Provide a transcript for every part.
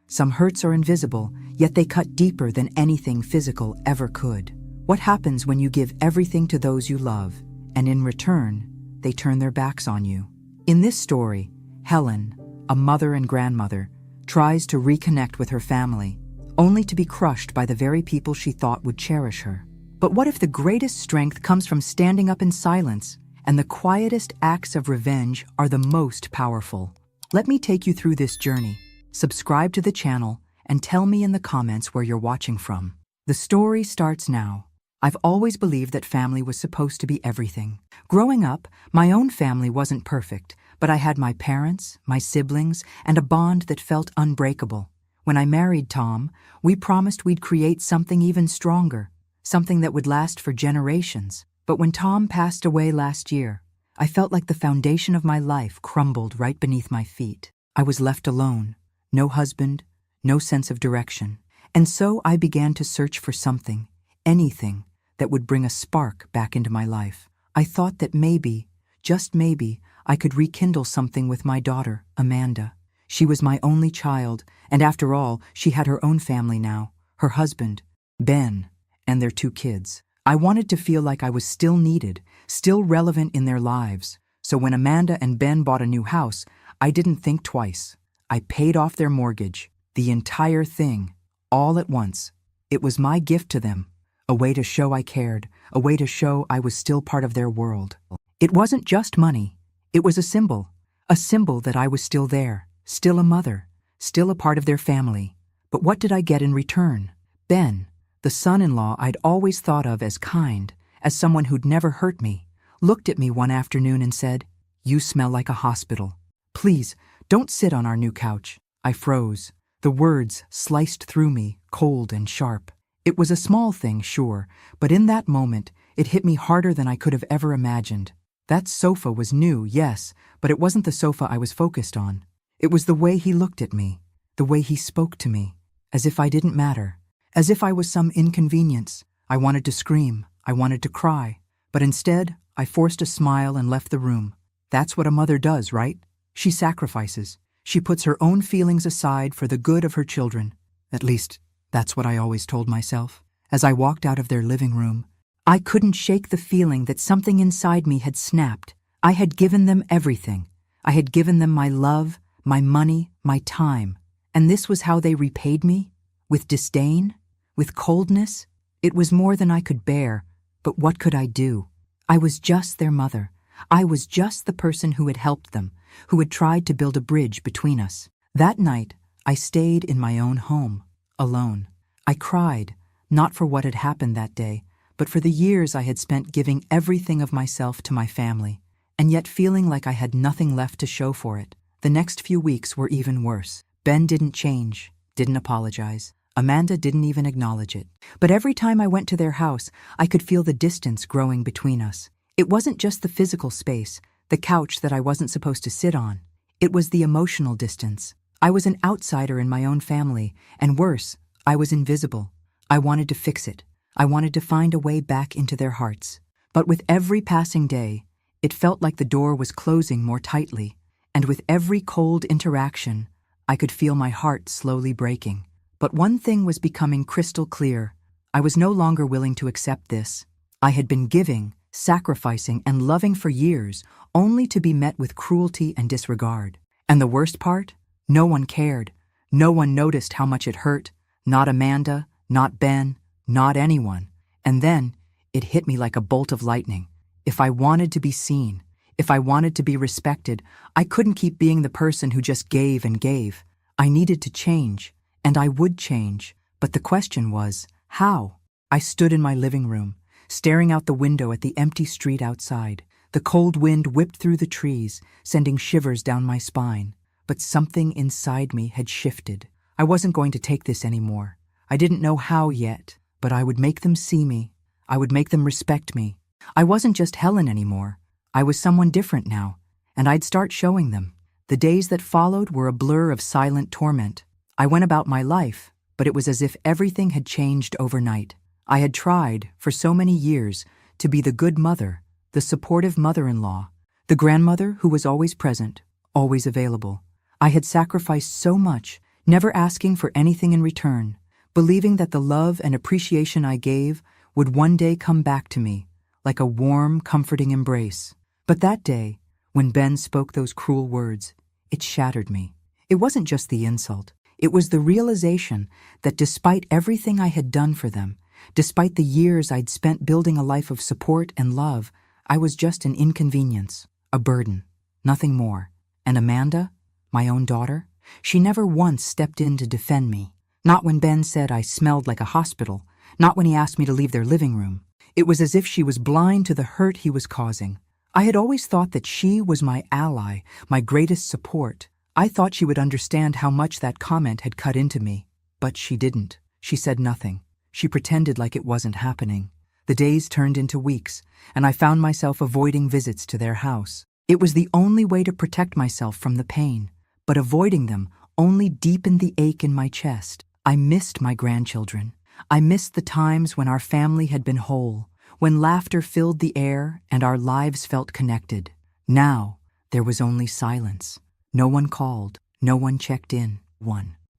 Some hurts are invisible, yet they cut deeper than anything physical ever could. What happens when you give everything to those you love, and in return, they turn their backs on you? In this story, Helen, a mother and grandmother, tries to reconnect with her family, only to be crushed by the very people she thought would cherish her. But what if the greatest strength comes from standing up in silence, and the quietest acts of revenge are the most powerful? Let me take you through this journey. Subscribe to the channel and tell me in the comments where you're watching from. The story starts now. I've always believed that family was supposed to be everything. Growing up, my own family wasn't perfect, but I had my parents, my siblings, and a bond that felt unbreakable. When I married Tom, we promised we'd create something even stronger, something that would last for generations. But when Tom passed away last year, I felt like the foundation of my life crumbled right beneath my feet. I was left alone. No husband, no sense of direction. And so I began to search for something, anything, that would bring a spark back into my life. I thought that maybe, just maybe, I could rekindle something with my daughter, Amanda. She was my only child, and after all, she had her own family now, her husband, Ben, and their 2 kids. I wanted to feel like I was still needed, still relevant in their lives. So when Amanda and Ben bought a new house, I didn't think twice. I paid off their mortgage, the entire thing, all at once. It was my gift to them, a way to show I cared, a way to show I was still part of their world. It wasn't just money. It was a symbol that I was still there, still a mother, still a part of their family. But what did I get in return? Ben, the son-in-law I'd always thought of as kind, as someone who'd never hurt me, looked at me one afternoon and said, "You smell like a hospital. Please, don't sit on our new couch." I froze. The words sliced through me, cold and sharp. It was a small thing, sure, but in that moment, it hit me harder than I could have ever imagined. That sofa was new, yes, but it wasn't the sofa I was focused on. It was the way he looked at me, the way he spoke to me, as if I didn't matter, as if I was some inconvenience. I wanted to scream, I wanted to cry, but instead, I forced a smile and left the room. That's what a mother does, right? She sacrifices. She puts her own feelings aside for the good of her children. At least, that's what I always told myself. As I walked out of their living room, I couldn't shake the feeling that something inside me had snapped. I had given them everything. I had given them my love, my money, my time. And this was how they repaid me? With disdain? With coldness? It was more than I could bear, but what could I do? I was just their mother. I was just the person who had helped them, who had tried to build a bridge between us. That night, I stayed in my own home, alone. I cried, not for what had happened that day, but for the years I had spent giving everything of myself to my family, and yet feeling like I had nothing left to show for it. The next few weeks were even worse. Ben didn't change, didn't apologize. Amanda didn't even acknowledge it. But every time I went to their house, I could feel the distance growing between us. It wasn't just the physical space, the couch that I wasn't supposed to sit on. It was the emotional distance. I was an outsider in my own family, and worse, I was invisible. I wanted to fix it. I wanted to find a way back into their hearts. But with every passing day, it felt like the door was closing more tightly, and with every cold interaction, I could feel my heart slowly breaking. But one thing was becoming crystal clear. I was no longer willing to accept this. I had been giving, sacrificing, and loving for years, only to be met with cruelty and disregard. And the worst part? No one cared. No one noticed how much it hurt. Not Amanda, not Ben, not anyone. And then, it hit me like a bolt of lightning. If I wanted to be seen, if I wanted to be respected, I couldn't keep being the person who just gave and gave. I needed to change, and I would change. But the question was, how? I stood in my living room, staring out the window at the empty street outside. The cold wind whipped through the trees, sending shivers down my spine. But something inside me had shifted. I wasn't going to take this anymore. I didn't know how yet, but I would make them see me. I would make them respect me. I wasn't just Helen anymore. I was someone different now, and I'd start showing them. The days that followed were a blur of silent torment. I went about my life, but it was as if everything had changed overnight. I had tried, for so many years, to be the good mother, the supportive mother-in-law, the grandmother who was always present, always available. I had sacrificed so much, never asking for anything in return, believing that the love and appreciation I gave would one day come back to me, like a warm, comforting embrace. But that day, when Ben spoke those cruel words, it shattered me. It wasn't just the insult. It was the realization that despite everything I had done for them, despite the years I'd spent building a life of support and love, I was just an inconvenience, a burden, nothing more. And Amanda, my own daughter, she never once stepped in to defend me. Not when Ben said I smelled like a hospital, not when he asked me to leave their living room. It was as if she was blind to the hurt he was causing. I had always thought that she was my ally, my greatest support. I thought she would understand how much that comment had cut into me. But she didn't. She said nothing. She pretended like it wasn't happening. The days turned into weeks, and I found myself avoiding visits to their house. It was the only way to protect myself from the pain, but avoiding them only deepened the ache in my chest. I missed my grandchildren. I missed the times when our family had been whole, when laughter filled the air and our lives felt connected. Now, there was only silence. No one called, no one checked in.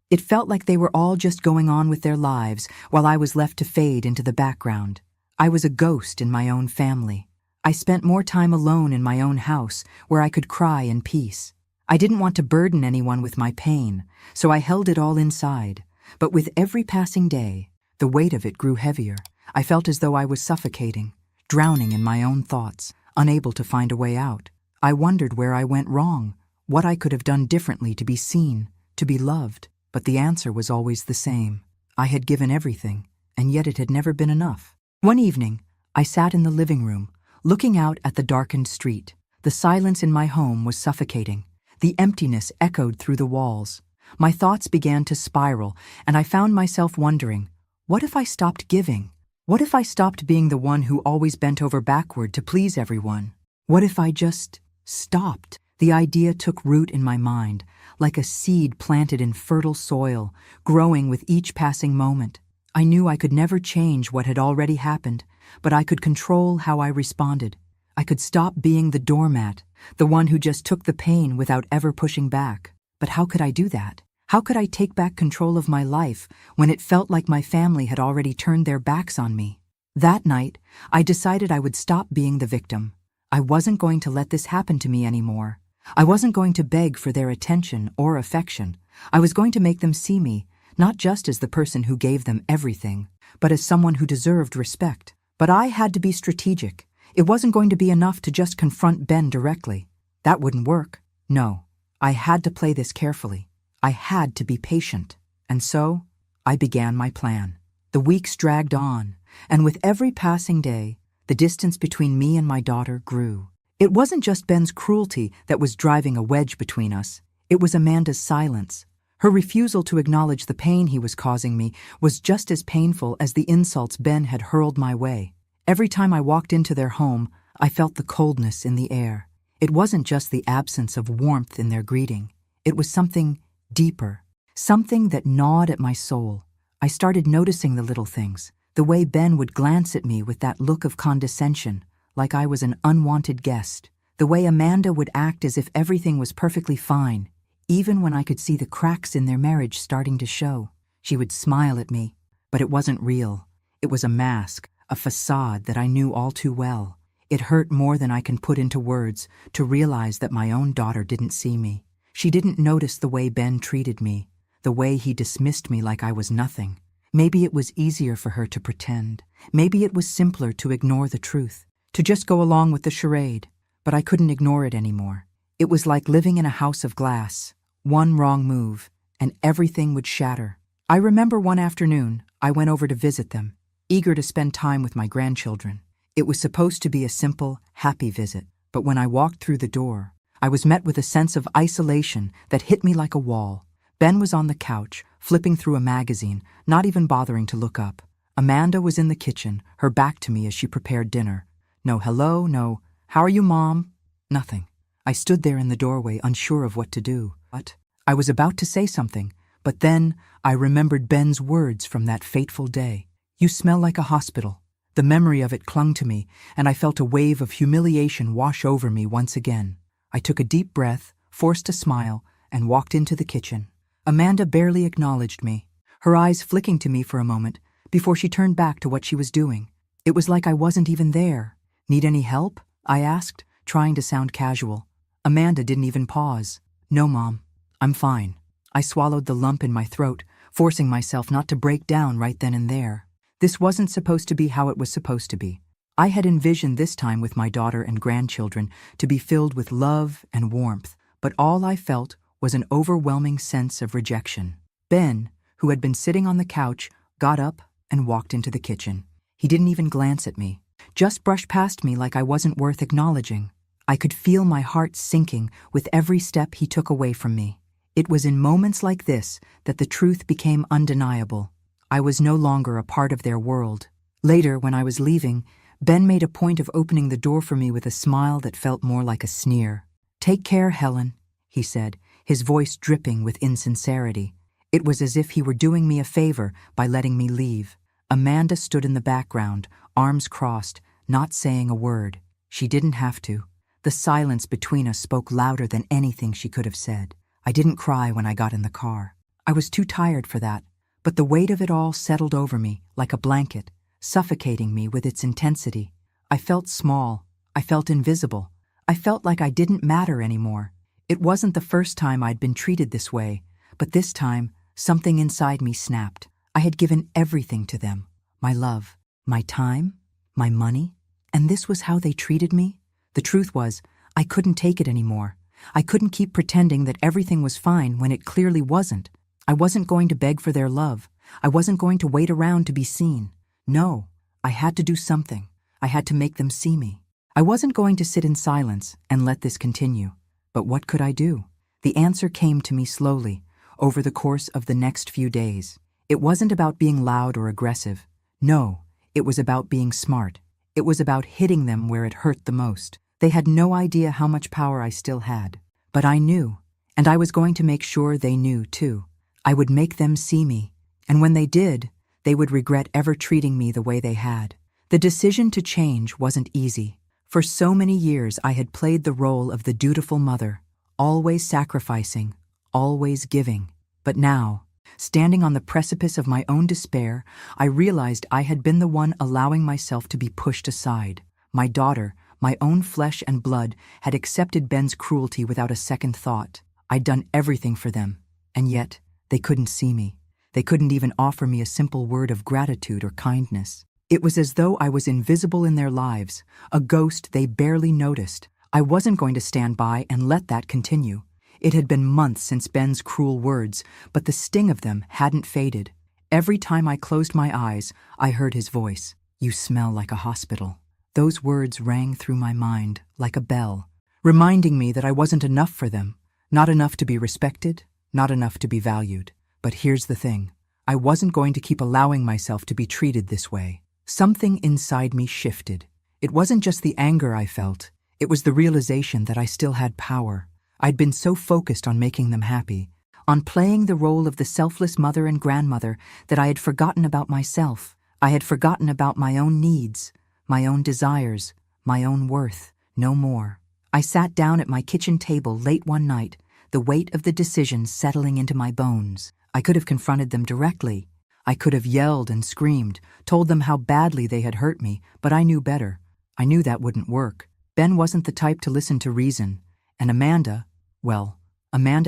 It felt like they were all just going on with their lives while I was left to fade into the background. I was a ghost in my own family. I spent more time alone in my own house where I could cry in peace. I didn't want to burden anyone with my pain, so I held it all inside. But with every passing day, the weight of it grew heavier. I felt as though I was suffocating, drowning in my own thoughts, unable to find a way out. I wondered where I went wrong, what I could have done differently to be seen, to be loved. But the answer was always the same. I had given everything, and yet it had never been enough. One evening, I sat in the living room, looking out at the darkened street. The silence in my home was suffocating. The emptiness echoed through the walls. My thoughts began to spiral, and I found myself wondering, what if I stopped giving? What if I stopped being the one who always bent over backward to please everyone? What if I just stopped? The idea took root in my mind, like a seed planted in fertile soil, growing with each passing moment. I knew I could never change what had already happened, but I could control how I responded. I could stop being the doormat, the one who just took the pain without ever pushing back. But how could I do that? How could I take back control of my life when it felt like my family had already turned their backs on me? That night, I decided I would stop being the victim. I wasn't going to let this happen to me anymore. I wasn't going to beg for their attention or affection. I was going to make them see me, not just as the person who gave them everything, but as someone who deserved respect. But I had to be strategic. It wasn't going to be enough to just confront Ben directly. That wouldn't work. No, I had to play this carefully. I had to be patient. And so, I began my plan. The weeks dragged on, and with every passing day, the distance between me and my daughter grew. It wasn't just Ben's cruelty that was driving a wedge between us. It was Amanda's silence. Her refusal to acknowledge the pain he was causing me was just as painful as the insults Ben had hurled my way. Every time I walked into their home, I felt the coldness in the air. It wasn't just the absence of warmth in their greeting. It was something deeper, something that gnawed at my soul. I started noticing the little things, the way Ben would glance at me with that look of condescension, like I was an unwanted guest, the way Amanda would act as if everything was perfectly fine, even when I could see the cracks in their marriage starting to show. She would smile at me, but it wasn't real. It was a mask, a facade that I knew all too well. It hurt more than I can put into words to realize that my own daughter didn't see me. She didn't notice the way Ben treated me, the way he dismissed me like I was nothing. Maybe it was easier for her to pretend. Maybe it was simpler to ignore the truth, to just go along with the charade. But I couldn't ignore it anymore. It was like living in a house of glass. One wrong move, and everything would shatter. I remember one afternoon, I went over to visit them, eager to spend time with my grandchildren. It was supposed to be a simple, happy visit, but when I walked through the door, I was met with a sense of isolation that hit me like a wall. Ben was on the couch, flipping through a magazine, not even bothering to look up. Amanda was in the kitchen, her back to me as she prepared dinner. No hello, no, how are you, Mom? Nothing. I stood there in the doorway, unsure of what to do. But I was about to say something, but then I remembered Ben's words from that fateful day. You smell like a hospital. The memory of it clung to me, and I felt a wave of humiliation wash over me once again. I took a deep breath, forced a smile, and walked into the kitchen. Amanda barely acknowledged me, her eyes flicking to me for a moment before she turned back to what she was doing. It was like I wasn't even there. Need any help? I asked, trying to sound casual. Amanda didn't even pause. No, Mom. I'm fine. I swallowed the lump in my throat, forcing myself not to break down right then and there. This wasn't supposed to be how it was supposed to be. I had envisioned this time with my daughter and grandchildren to be filled with love and warmth, but all I felt was an overwhelming sense of rejection. Ben, who had been sitting on the couch, got up and walked into the kitchen. He didn't even glance at me, just brushed past me like I wasn't worth acknowledging. I could feel my heart sinking with every step he took away from me. It was in moments like this that the truth became undeniable. I was no longer a part of their world. Later, when I was leaving, Ben made a point of opening the door for me with a smile that felt more like a sneer. "Take care, Helen," he said, his voice dripping with insincerity. It was as if he were doing me a favor by letting me leave. Amanda stood in the background, arms crossed, not saying a word. She didn't have to. The silence between us spoke louder than anything she could have said. I didn't cry when I got in the car. I was too tired for that, but the weight of it all settled over me like a blanket, suffocating me with its intensity. I felt small. I felt invisible. I felt like I didn't matter anymore. It wasn't the first time I'd been treated this way, but this time, something inside me snapped. I had given everything to them. My love, my time, my money, and this was how they treated me? The truth was, I couldn't take it anymore. I couldn't keep pretending that everything was fine when it clearly wasn't. I wasn't going to beg for their love. I wasn't going to wait around to be seen. No, I had to do something. I had to make them see me. I wasn't going to sit in silence and let this continue. But what could I do? The answer came to me slowly, over the course of the next few days. It wasn't about being loud or aggressive. No, it was about being smart. It was about hitting them where it hurt the most. They had no idea how much power I still had. But I knew, and I was going to make sure they knew too. I would make them see me, and when they did, they would regret ever treating me the way they had. The decision to change wasn't easy. For so many years I had played the role of the dutiful mother, always sacrificing, always giving. But now, standing on the precipice of my own despair, I realized I had been the one allowing myself to be pushed aside. My daughter, my own flesh and blood, had accepted Ben's cruelty without a second thought. I'd done everything for them, and yet they couldn't see me. They couldn't even offer me a simple word of gratitude or kindness. It was as though I was invisible in their lives, a ghost they barely noticed. I wasn't going to stand by and let that continue. It had been months since Ben's cruel words, but the sting of them hadn't faded. Every time I closed my eyes, I heard his voice. "You smell like a hospital." Those words rang through my mind like a bell, reminding me that I wasn't enough for them, not enough to be respected, not enough to be valued. But here's the thing. I wasn't going to keep allowing myself to be treated this way. Something inside me shifted. It wasn't just the anger I felt. It was the realization that I still had power. I'd been so focused on making them happy, on playing the role of the selfless mother and grandmother, that I had forgotten about myself. I had forgotten about my own needs, my own desires, my own worth. No more. I sat down at my kitchen table late one night, the weight of the decision settling into my bones. I could have confronted them directly. I could have yelled and screamed, told them how badly they had hurt me, but I knew better. I knew that wouldn't work. Ben wasn't the type to listen to reason. And Amanda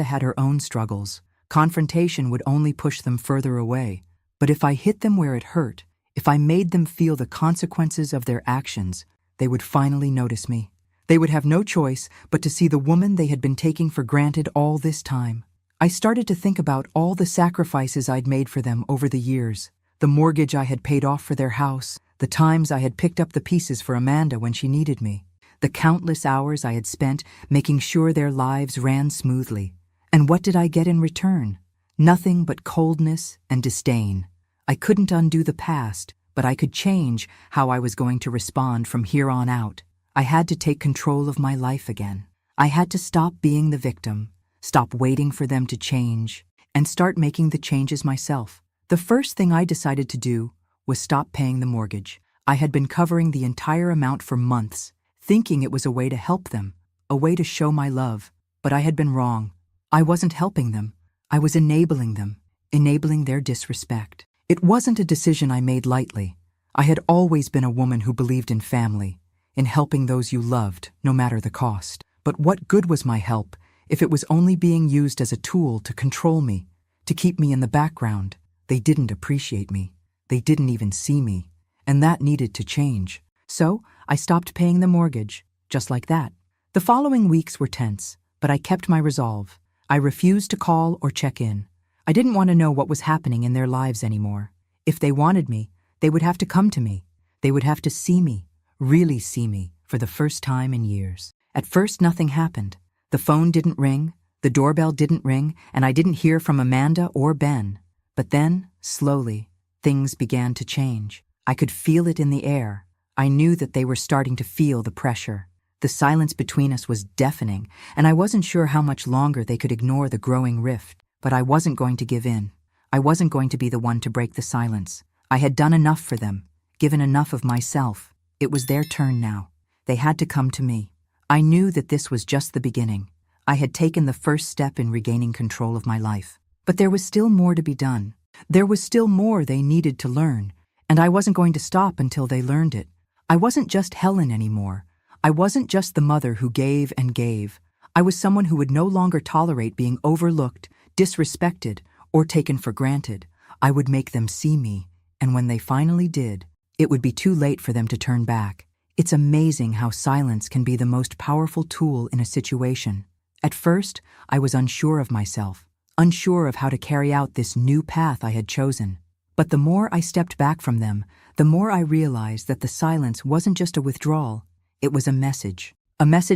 had her own struggles. Confrontation would only push them further away. But if I hit them where it hurt, if I made them feel the consequences of their actions, they would finally notice me. They would have no choice but to see the woman they had been taking for granted all this time. I started to think about all the sacrifices I'd made for them over the years, the mortgage I had paid off for their house, the times I had picked up the pieces for Amanda when she needed me, the countless hours I had spent making sure their lives ran smoothly. And what did I get in return? Nothing but coldness and disdain. I couldn't undo the past, but I could change how I was going to respond from here on out. I had to take control of my life again. I had to stop being the victim, stop waiting for them to change, and start making the changes myself. The first thing I decided to do was stop paying the mortgage. I had been covering the entire amount for months, thinking it was a way to help them, a way to show my love. But I had been wrong. I wasn't helping them. I was enabling them, enabling their disrespect. It wasn't a decision I made lightly. I had always been a woman who believed in family, in helping those you loved, no matter the cost. But what good was my help if it was only being used as a tool to control me, to keep me in the background? They didn't appreciate me. They didn't even see me. And that needed to change. So I stopped paying the mortgage, just like that. The following weeks were tense, but I kept my resolve. I refused to call or check in. I didn't want to know what was happening in their lives anymore. If they wanted me, they would have to come to me. They would have to see me, really see me, for the first time in years. At first, nothing happened. The phone didn't ring, the doorbell didn't ring, and I didn't hear from Amanda or Ben. But then, slowly, things began to change. I could feel it in the air. I knew that they were starting to feel the pressure. The silence between us was deafening, and I wasn't sure how much longer they could ignore the growing rift. But I wasn't going to give in. I wasn't going to be the one to break the silence. I had done enough for them, given enough of myself. It was their turn now. They had to come to me. I knew that this was just the beginning. I had taken the first step in regaining control of my life. But there was still more to be done. There was still more they needed to learn, and I wasn't going to stop until they learned it. I wasn't just Helen anymore. I wasn't just the mother who gave and gave. I was someone who would no longer tolerate being overlooked, disrespected, or taken for granted. I would make them see me, and when they finally did, it would be too late for them to turn back. It's amazing how silence can be the most powerful tool in a situation. At first, I was unsure of myself, unsure of how to carry out this new path I had chosen. But the more I stepped back from them, the more I realized that the silence wasn't just a withdrawal, it was a message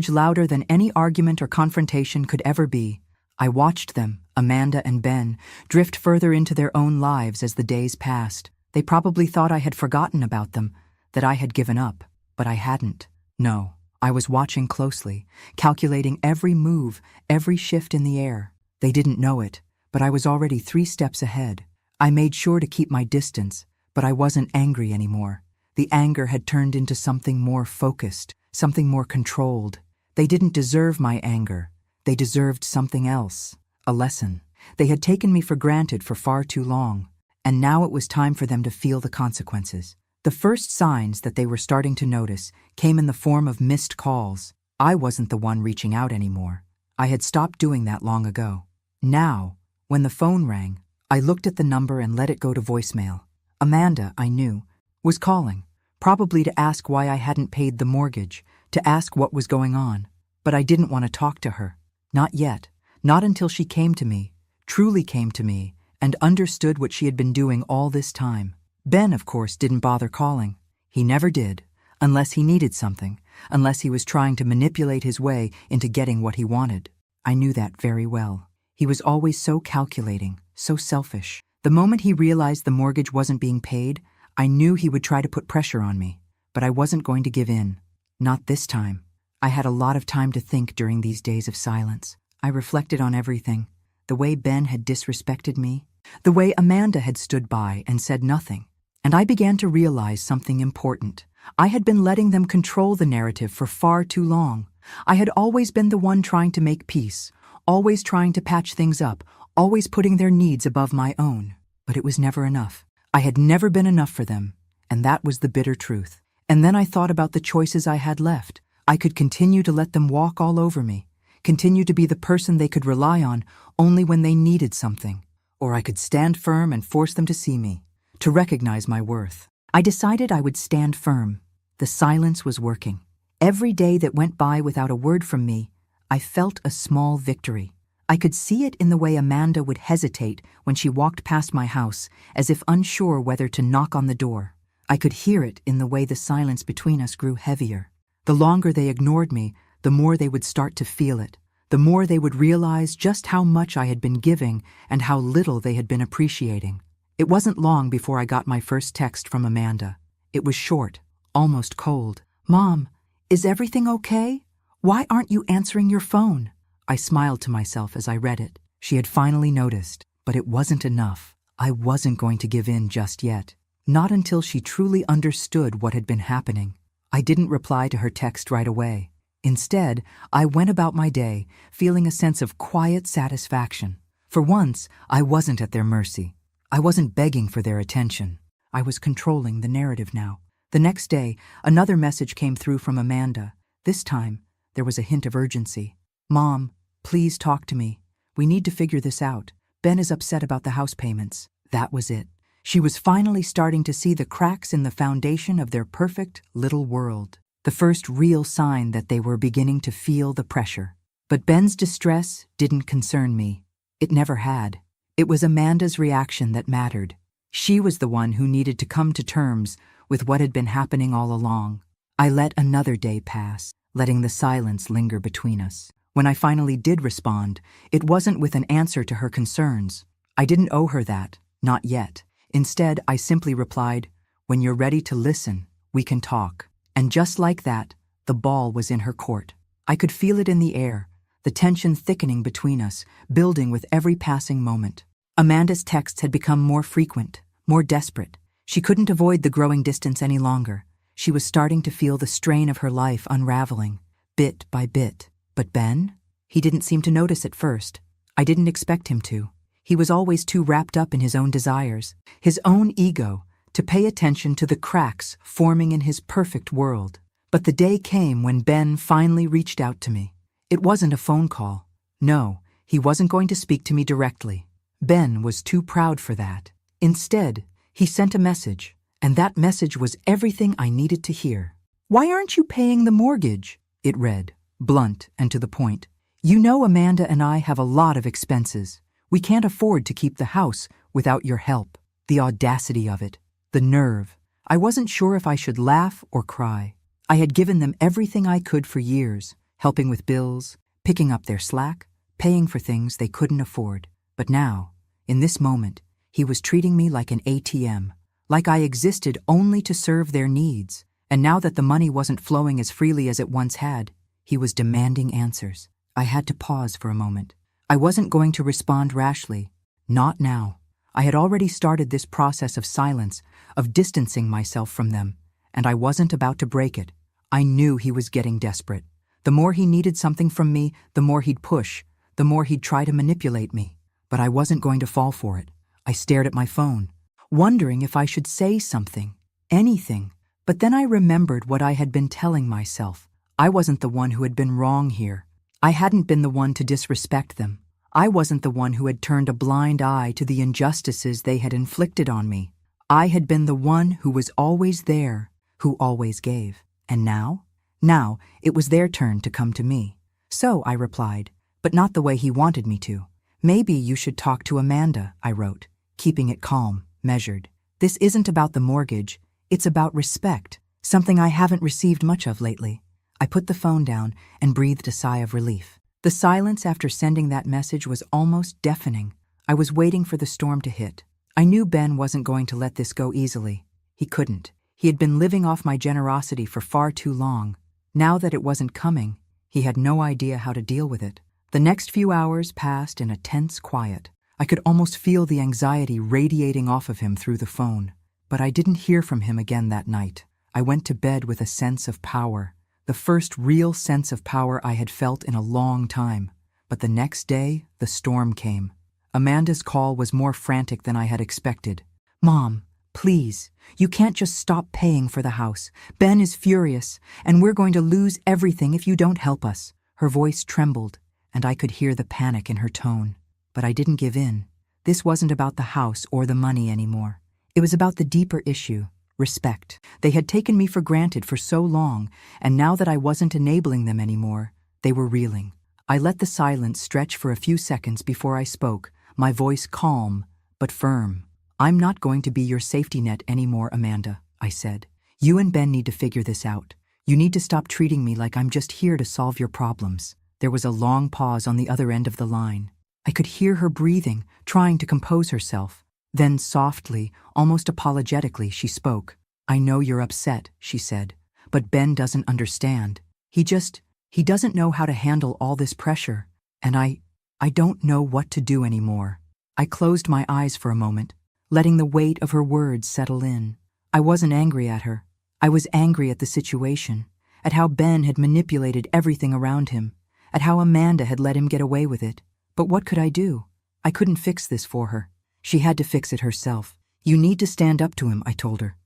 louder than any argument or confrontation could ever be. I watched them, Amanda and Ben, drift further into their own lives as the days passed. They probably thought I had forgotten about them, that I had given up, but I hadn't. No, I was watching closely, calculating every move, every shift in the air. They didn't know it, but I was already 3 steps ahead. I made sure to keep my distance, but I wasn't angry anymore. The anger had turned into something more focused, something more controlled. They didn't deserve my anger. They deserved something else, a lesson. They had taken me for granted for far too long, and now it was time for them to feel the consequences. The first signs that they were starting to notice came in the form of missed calls. I wasn't the one reaching out anymore. I had stopped doing that long ago. Now, when the phone rang, I looked at the number and let it go to voicemail. Amanda, I knew, was calling, probably to ask why I hadn't paid the mortgage, to ask what was going on. But I didn't want to talk to her. Not yet. Not until she came to me, truly came to me, and understood what she had been doing all this time. Ben, of course, didn't bother calling. He never did, unless he needed something, unless he was trying to manipulate his way into getting what he wanted. I knew that very well. He was always so calculating, so selfish. The moment he realized the mortgage wasn't being paid, I knew he would try to put pressure on me. But I wasn't going to give in. Not this time. I had a lot of time to think during these days of silence. I reflected on everything. The way Ben had disrespected me, the way Amanda had stood by and said nothing. And I began to realize something important. I had been letting them control the narrative for far too long. I had always been the one trying to make peace, always trying to patch things up, always putting their needs above my own. But it was never enough. I had never been enough for them, and that was the bitter truth. And then I thought about the choices I had left. I could continue to let them walk all over me, continue to be the person they could rely on only when they needed something. Or I could stand firm and force them to see me, to recognize my worth. I decided I would stand firm. The silence was working. Every day that went by without a word from me, I felt a small victory. I could see it in the way Amanda would hesitate when she walked past my house, as if unsure whether to knock on the door. I could hear it in the way the silence between us grew heavier. The longer they ignored me, the more they would start to feel it. The more they would realize just how much I had been giving and how little they had been appreciating. It wasn't long before I got my first text from Amanda. It was short, almost cold. "Mom, is everything okay? Why aren't you answering your phone?" I smiled to myself as I read it. She had finally noticed, but it wasn't enough. I wasn't going to give in just yet. Not until she truly understood what had been happening. I didn't reply to her text right away. Instead, I went about my day, feeling a sense of quiet satisfaction. For once, I wasn't at their mercy. I wasn't begging for their attention. I was controlling the narrative now. The next day, another message came through from Amanda. This time, there was a hint of urgency. "Mom, please talk to me. We need to figure this out. Ben is upset about the house payments." That was it. She was finally starting to see the cracks in the foundation of their perfect little world. The first real sign that they were beginning to feel the pressure. But Ben's distress didn't concern me. It never had. It was Amanda's reaction that mattered. She was the one who needed to come to terms with what had been happening all along. I let another day pass, letting the silence linger between us. When I finally did respond, it wasn't with an answer to her concerns. I didn't owe her that, not yet. Instead, I simply replied, "When you're ready to listen, we can talk." And just like that, the ball was in her court. I could feel it in the air, the tension thickening between us, building with every passing moment. Amanda's texts had become more frequent, more desperate. She couldn't avoid the growing distance any longer. She was starting to feel the strain of her life unraveling, bit by bit. But Ben? He didn't seem to notice at first. I didn't expect him to. He was always too wrapped up in his own desires, his own ego, to pay attention to the cracks forming in his perfect world. But the day came when Ben finally reached out to me. It wasn't a phone call. No, he wasn't going to speak to me directly. Ben was too proud for that. Instead, he sent a message, and that message was everything I needed to hear. "Why aren't you paying the mortgage?" it read, blunt and to the point. "You know Amanda and I have a lot of expenses. We can't afford to keep the house without your help." The audacity of it. The nerve. I wasn't sure if I should laugh or cry. I had given them everything I could for years, helping with bills, picking up their slack, paying for things they couldn't afford. But now, in this moment, he was treating me like an ATM, like I existed only to serve their needs. And now that the money wasn't flowing as freely as it once had, he was demanding answers. I had to pause for a moment. I wasn't going to respond rashly. Not now. I had already started this process of silence, of distancing myself from them, and I wasn't about to break it. I knew he was getting desperate. The more he needed something from me, the more he'd push, the more he'd try to manipulate me. But I wasn't going to fall for it. I stared at my phone, wondering if I should say something, anything. But then I remembered what I had been telling myself. I wasn't the one who had been wrong here. I hadn't been the one to disrespect them. I wasn't the one who had turned a blind eye to the injustices they had inflicted on me. I had been the one who was always there, who always gave. And now? Now, it was their turn to come to me. So I replied, but not the way he wanted me to. "Maybe you should talk to Amanda," I wrote, keeping it calm, measured. "This isn't about the mortgage, it's about respect, something I haven't received much of lately." I put the phone down and breathed a sigh of relief. The silence after sending that message was almost deafening. I was waiting for the storm to hit. I knew Ben wasn't going to let this go easily. He couldn't. He had been living off my generosity for far too long. Now that it wasn't coming, he had no idea how to deal with it. The next few hours passed in a tense quiet. I could almost feel the anxiety radiating off of him through the phone. But I didn't hear from him again that night. I went to bed with a sense of power. The first real sense of power I had felt in a long time. But the next day, the storm came. Amanda's call was more frantic than I had expected. "Mom, please, you can't just stop paying for the house. Ben is furious, and we're going to lose everything if you don't help us." Her voice trembled, and I could hear the panic in her tone. But I didn't give in. This wasn't about the house or the money anymore. It was about the deeper issue. Respect. They had taken me for granted for so long, and now that I wasn't enabling them anymore, they were reeling. I let the silence stretch for a few seconds before I spoke, my voice calm but firm. "I'm not going to be your safety net anymore, Amanda," I said. "You and Ben need to figure this out. You need to stop treating me like I'm just here to solve your problems." There was a long pause on the other end of the line. I could hear her breathing, trying to compose herself. Then softly, almost apologetically, she spoke. "I know you're upset," she said, "but Ben doesn't understand. He doesn't know how to handle all this pressure, and I don't know what to do anymore." I closed my eyes for a moment, letting the weight of her words settle in. I wasn't angry at her. I was angry at the situation, at how Ben had manipulated everything around him, at how Amanda had let him get away with it. But what could I do? I couldn't fix this for her. She had to fix it herself. You need to stand up to him, I told her.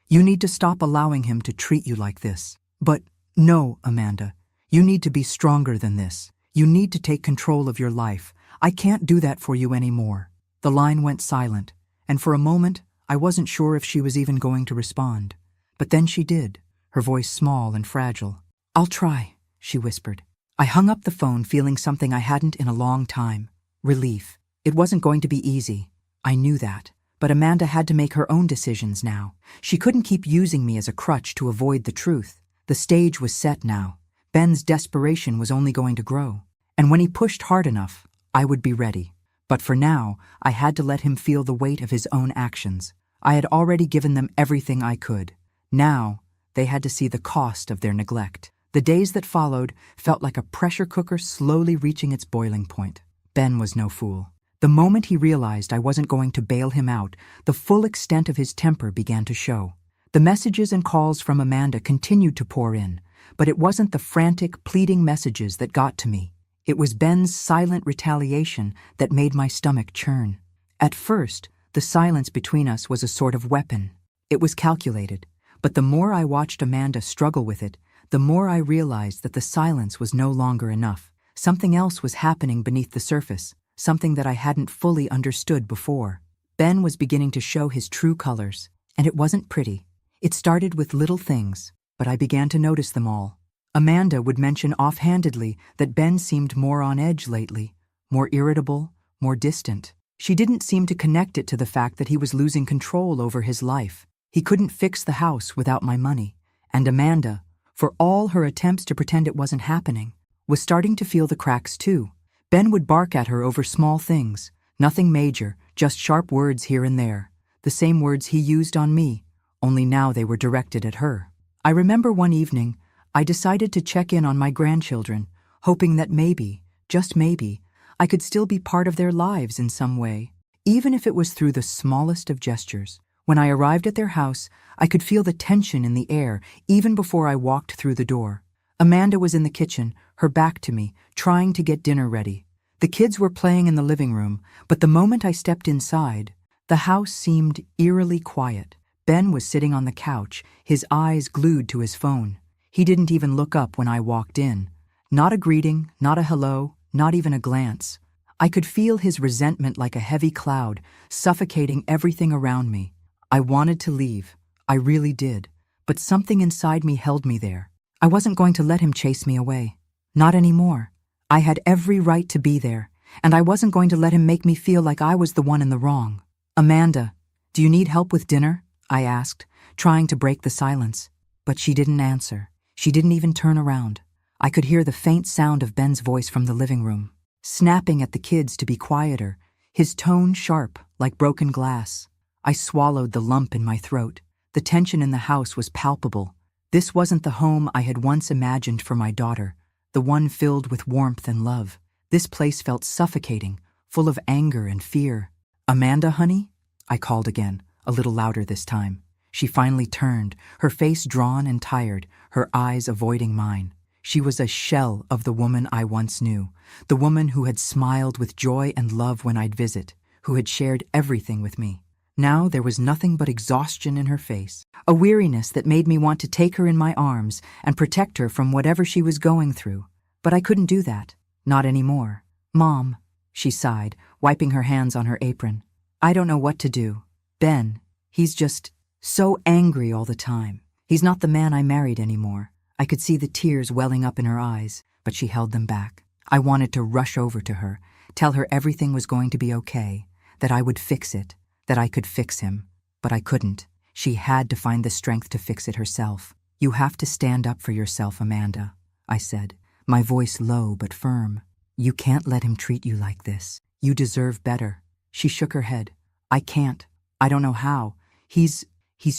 You need to stop allowing him to treat you like this. But no, Amanda, you need to be stronger than this. You need to take control of your life. I can't do that for you anymore. The line went silent, and for a moment, I wasn't sure if she was even going to respond. But then she did, her voice small and fragile. I'll try, she whispered. I hung up the phone feeling something I hadn't in a long time. Relief. It wasn't going to be easy. I knew that. But Amanda had to make her own decisions now. She couldn't keep using me as a crutch to avoid the truth. The stage was set now. Ben's desperation was only going to grow. And when he pushed hard enough, I would be ready. But for now, I had to let him feel the weight of his own actions. I had already given them everything I could. Now, they had to see the cost of their neglect. The days that followed felt like a pressure cooker slowly reaching its boiling point. Ben was no fool. The moment he realized I wasn't going to bail him out, the full extent of his temper began to show. The messages and calls from Amanda continued to pour in, but it wasn't the frantic, pleading messages that got to me. It was Ben's silent retaliation that made my stomach churn. At first, the silence between us was a sort of weapon. It was calculated, but the more I watched Amanda struggle with it, the more I realized that the silence was no longer enough. Something else was happening beneath the surface, something that I hadn't fully understood before. Ben was beginning to show his true colors, and it wasn't pretty. It started with little things, but I began to notice them all. Amanda would mention offhandedly that Ben seemed more on edge lately, more irritable, more distant. She didn't seem to connect it to the fact that he was losing control over his life. He couldn't fix the house without my money. And Amanda, for all her attempts to pretend it wasn't happening, was starting to feel the cracks too. Ben would bark at her over small things, nothing major, just sharp words here and there. The same words he used on me, only now they were directed at her. I remember one evening, I decided to check in on my grandchildren, hoping that maybe, just maybe, I could still be part of their lives in some way, even if it was through the smallest of gestures. When I arrived at their house, I could feel the tension in the air even before I walked through the door. Amanda was in the kitchen, her back to me, trying to get dinner ready. The kids were playing in the living room, but the moment I stepped inside, the house seemed eerily quiet. Ben was sitting on the couch, his eyes glued to his phone. He didn't even look up when I walked in. Not a greeting, not a hello, not even a glance. I could feel his resentment like a heavy cloud, suffocating everything around me. I wanted to leave. I really did. But something inside me held me there. I wasn't going to let him chase me away. Not anymore. I had every right to be there, and I wasn't going to let him make me feel like I was the one in the wrong. Amanda, do you need help with dinner? I asked, trying to break the silence. But she didn't answer. She didn't even turn around. I could hear the faint sound of Ben's voice from the living room, snapping at the kids to be quieter, his tone sharp, like broken glass. I swallowed the lump in my throat. The tension in the house was palpable. This wasn't the home I had once imagined for my daughter, the one filled with warmth and love. This place felt suffocating, full of anger and fear. Amanda, honey? I called again, a little louder this time. She finally turned, her face drawn and tired, her eyes avoiding mine. She was a shell of the woman I once knew, the woman who had smiled with joy and love when I'd visit, who had shared everything with me. Now there was nothing but exhaustion in her face, a weariness that made me want to take her in my arms and protect her from whatever she was going through. But I couldn't do that, not anymore. Mom, she sighed, wiping her hands on her apron. I don't know what to do. Ben, he's just so angry all the time. He's not the man I married anymore. I could see the tears welling up in her eyes, but she held them back. I wanted to rush over to her, tell her everything was going to be okay, that I would fix it, that I could fix him. But I couldn't. She had to find the strength to fix it herself. You have to stand up for yourself, Amanda, I said, my voice low but firm. You can't let him treat you like this. You deserve better. She shook her head. I can't. I don't know how. He's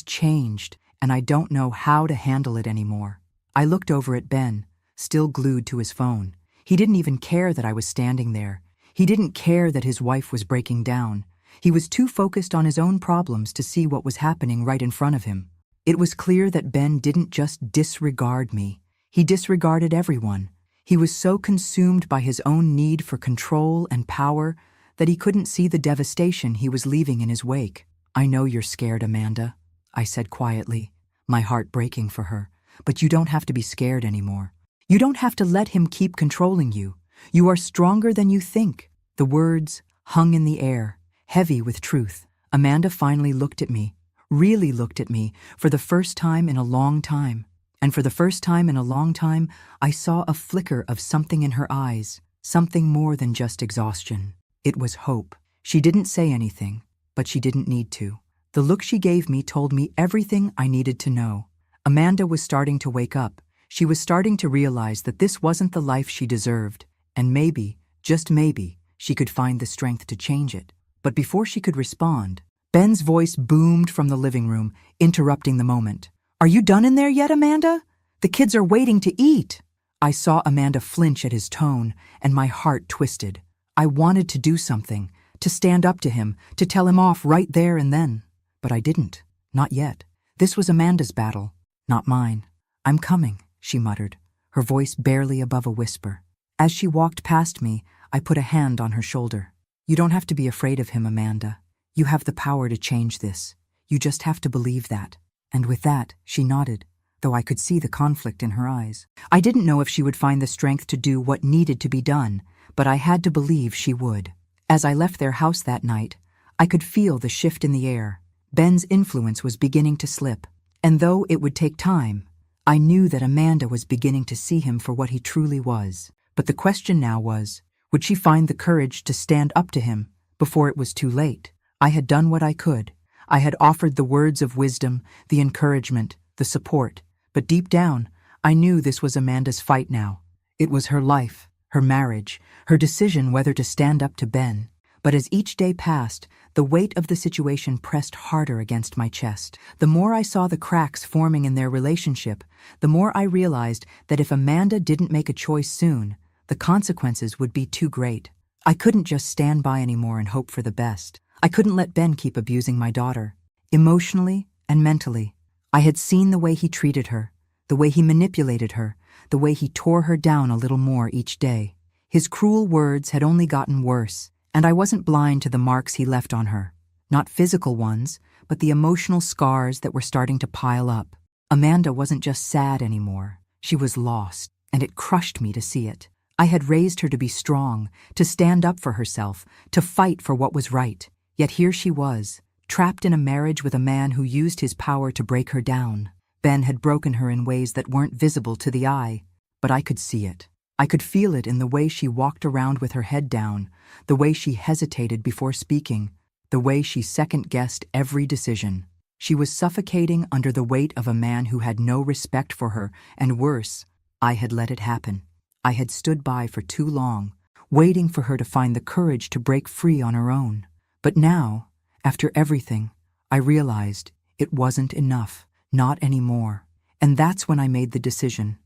changed, and I don't know how to handle it anymore. I looked over at Ben, still glued to his phone. He didn't even care that I was standing there. He didn't care that his wife was breaking down. He was too focused on his own problems to see what was happening right in front of him. It was clear that Ben didn't just disregard me. He disregarded everyone. He was so consumed by his own need for control and power that he couldn't see the devastation he was leaving in his wake. "I know you're scared, Amanda," I said quietly, my heart breaking for her. "But you don't have to be scared anymore. You don't have to let him keep controlling you. You are stronger than you think." The words hung in the air, heavy with truth. Amanda finally looked at me, really looked at me, for the first time in a long time. And for the first time in a long time, I saw a flicker of something in her eyes, something more than just exhaustion. It was hope. She didn't say anything, but she didn't need to. The look she gave me told me everything I needed to know. Amanda was starting to wake up. She was starting to realize that this wasn't the life she deserved, and maybe, just maybe, she could find the strength to change it. But before she could respond, Ben's voice boomed from the living room, interrupting the moment. "Are you done in there yet, Amanda? The kids are waiting to eat." I saw Amanda flinch at his tone, and my heart twisted. I wanted to do something, to stand up to him, to tell him off right there and then. But I didn't. Not yet. This was Amanda's battle, not mine. "I'm coming," she muttered, her voice barely above a whisper. As she walked past me, I put a hand on her shoulder. "You don't have to be afraid of him, Amanda. You have the power to change this. You just have to believe that." And with that, she nodded, though I could see the conflict in her eyes. I didn't know if she would find the strength to do what needed to be done, but I had to believe she would. As I left their house that night, I could feel the shift in the air. Ben's influence was beginning to slip, and though it would take time, I knew that Amanda was beginning to see him for what he truly was. But the question now was, would she find the courage to stand up to him before it was too late? I had done what I could. I had offered the words of wisdom, the encouragement, the support. But deep down, I knew this was Amanda's fight now. It was her life, her marriage, her decision whether to stand up to Ben. But as each day passed, the weight of the situation pressed harder against my chest. The more I saw the cracks forming in their relationship, the more I realized that if Amanda didn't make a choice soon, the consequences would be too great. I couldn't just stand by anymore and hope for the best. I couldn't let Ben keep abusing my daughter, emotionally and mentally. I had seen the way he treated her, the way he manipulated her, the way he tore her down a little more each day. His cruel words had only gotten worse, and I wasn't blind to the marks he left on her. Not physical ones, but the emotional scars that were starting to pile up. Amanda wasn't just sad anymore. She was lost, and it crushed me to see it. I had raised her to be strong, to stand up for herself, to fight for what was right. Yet here she was, trapped in a marriage with a man who used his power to break her down. Ben had broken her in ways that weren't visible to the eye, but I could see it. I could feel it in the way she walked around with her head down, the way she hesitated before speaking, the way she second-guessed every decision. She was suffocating under the weight of a man who had no respect for her, and worse, I had let it happen. I had stood by for too long, waiting for her to find the courage to break free on her own. But now, after everything, I realized it wasn't enough, not anymore. And that's when I made the decision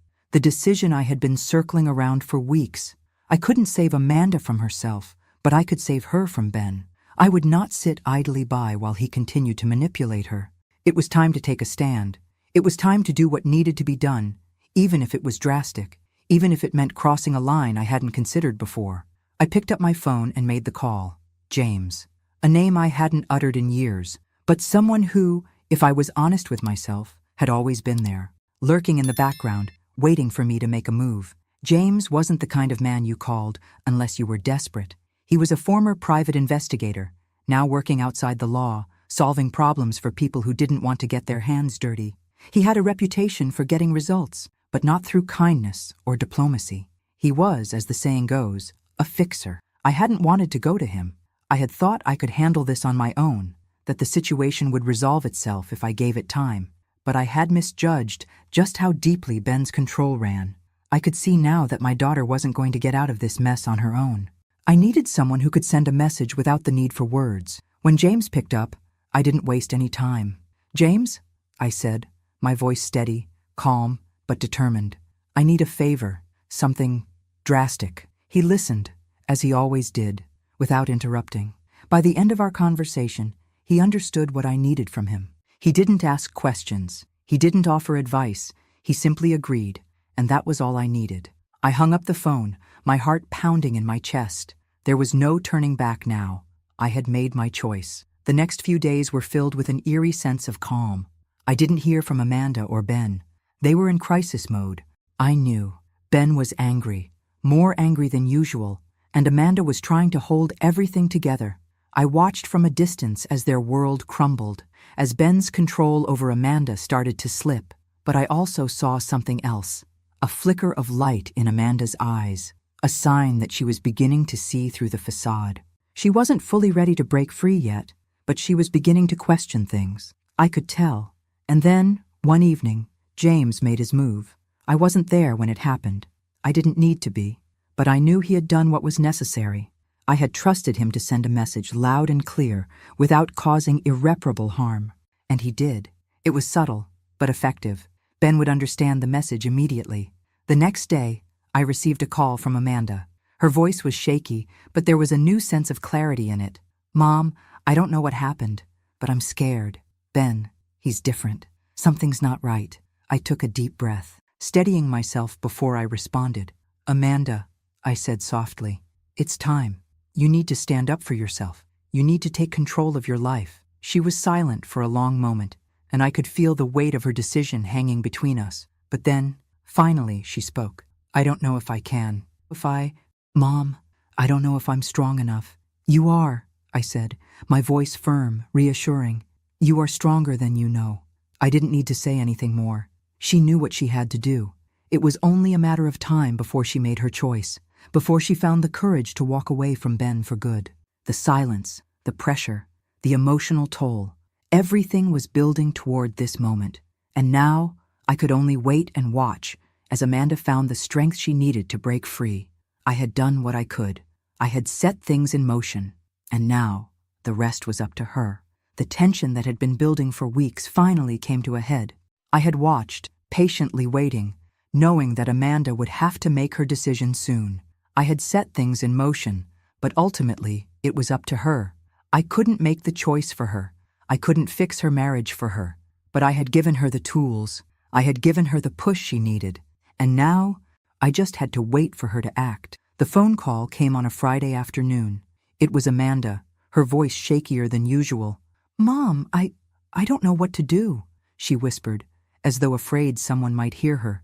I had been circling around for weeks. I couldn't save Amanda from herself, but I could save her from Ben. I would not sit idly by while he continued to manipulate her. It was time to take a stand. It was time to do what needed to be done, even if it was drastic, even if it meant crossing a line I hadn't considered before. I picked up my phone and made the call. James. A name I hadn't uttered in years, but someone who, if I was honest with myself, had always been there, lurking in the background, waiting for me to make a move. James wasn't the kind of man you called unless you were desperate. He was a former private investigator, now working outside the law, solving problems for people who didn't want to get their hands dirty. He had a reputation for getting results, but not through kindness or diplomacy. He was, as the saying goes, a fixer. I hadn't wanted to go to him. I had thought I could handle this on my own, that the situation would resolve itself if I gave it time. But I had misjudged just how deeply Ben's control ran. I could see now that my daughter wasn't going to get out of this mess on her own. I needed someone who could send a message without the need for words. When James picked up, I didn't waste any time. "James," I said, my voice steady, calm, but determined. "I need a favor, something drastic." He listened, as he always did, without interrupting. By the end of our conversation, he understood what I needed from him. He didn't ask questions. He didn't offer advice. He simply agreed, and that was all I needed. I hung up the phone, my heart pounding in my chest. There was no turning back now. I had made my choice. The next few days were filled with an eerie sense of calm. I didn't hear from Amanda or Ben. They were in crisis mode. I knew. Ben was angry, more angry than usual, and Amanda was trying to hold everything together. I watched from a distance as their world crumbled, as Ben's control over Amanda started to slip, but I also saw something else, a flicker of light in Amanda's eyes, a sign that she was beginning to see through the facade. She wasn't fully ready to break free yet, but she was beginning to question things. I could tell. And then, one evening, James made his move. I wasn't there when it happened. I didn't need to be, but I knew he had done what was necessary. I had trusted him to send a message loud and clear, without causing irreparable harm. And he did. It was subtle, but effective. Ben would understand the message immediately. The next day, I received a call from Amanda. Her voice was shaky, but there was a new sense of clarity in it. "Mom, I don't know what happened, but I'm scared. Ben, he's different. Something's not right." I took a deep breath, steadying myself before I responded. "Amanda," I said softly, "it's time. You need to stand up for yourself. You need to take control of your life." She was silent for a long moment, and I could feel the weight of her decision hanging between us. But then, finally, she spoke. "I don't know if I can. Mom, I don't know if I'm strong enough." "You are," I said, my voice firm, reassuring. "You are stronger than you know." I didn't need to say anything more. She knew what she had to do. It was only a matter of time before she made her choice, before she found the courage to walk away from Ben for good. The silence, the pressure, the emotional toll, everything was building toward this moment. And now, I could only wait and watch as Amanda found the strength she needed to break free. I had done what I could. I had set things in motion. And now, the rest was up to her. The tension that had been building for weeks finally came to a head. I had watched, patiently waiting, knowing that Amanda would have to make her decision soon. I had set things in motion, but ultimately, it was up to her. I couldn't make the choice for her. I couldn't fix her marriage for her. But I had given her the tools. I had given her the push she needed. And now, I just had to wait for her to act. The phone call came on a Friday afternoon. It was Amanda, her voice shakier than usual. "Mom, I don't know what to do," she whispered, as though afraid someone might hear her.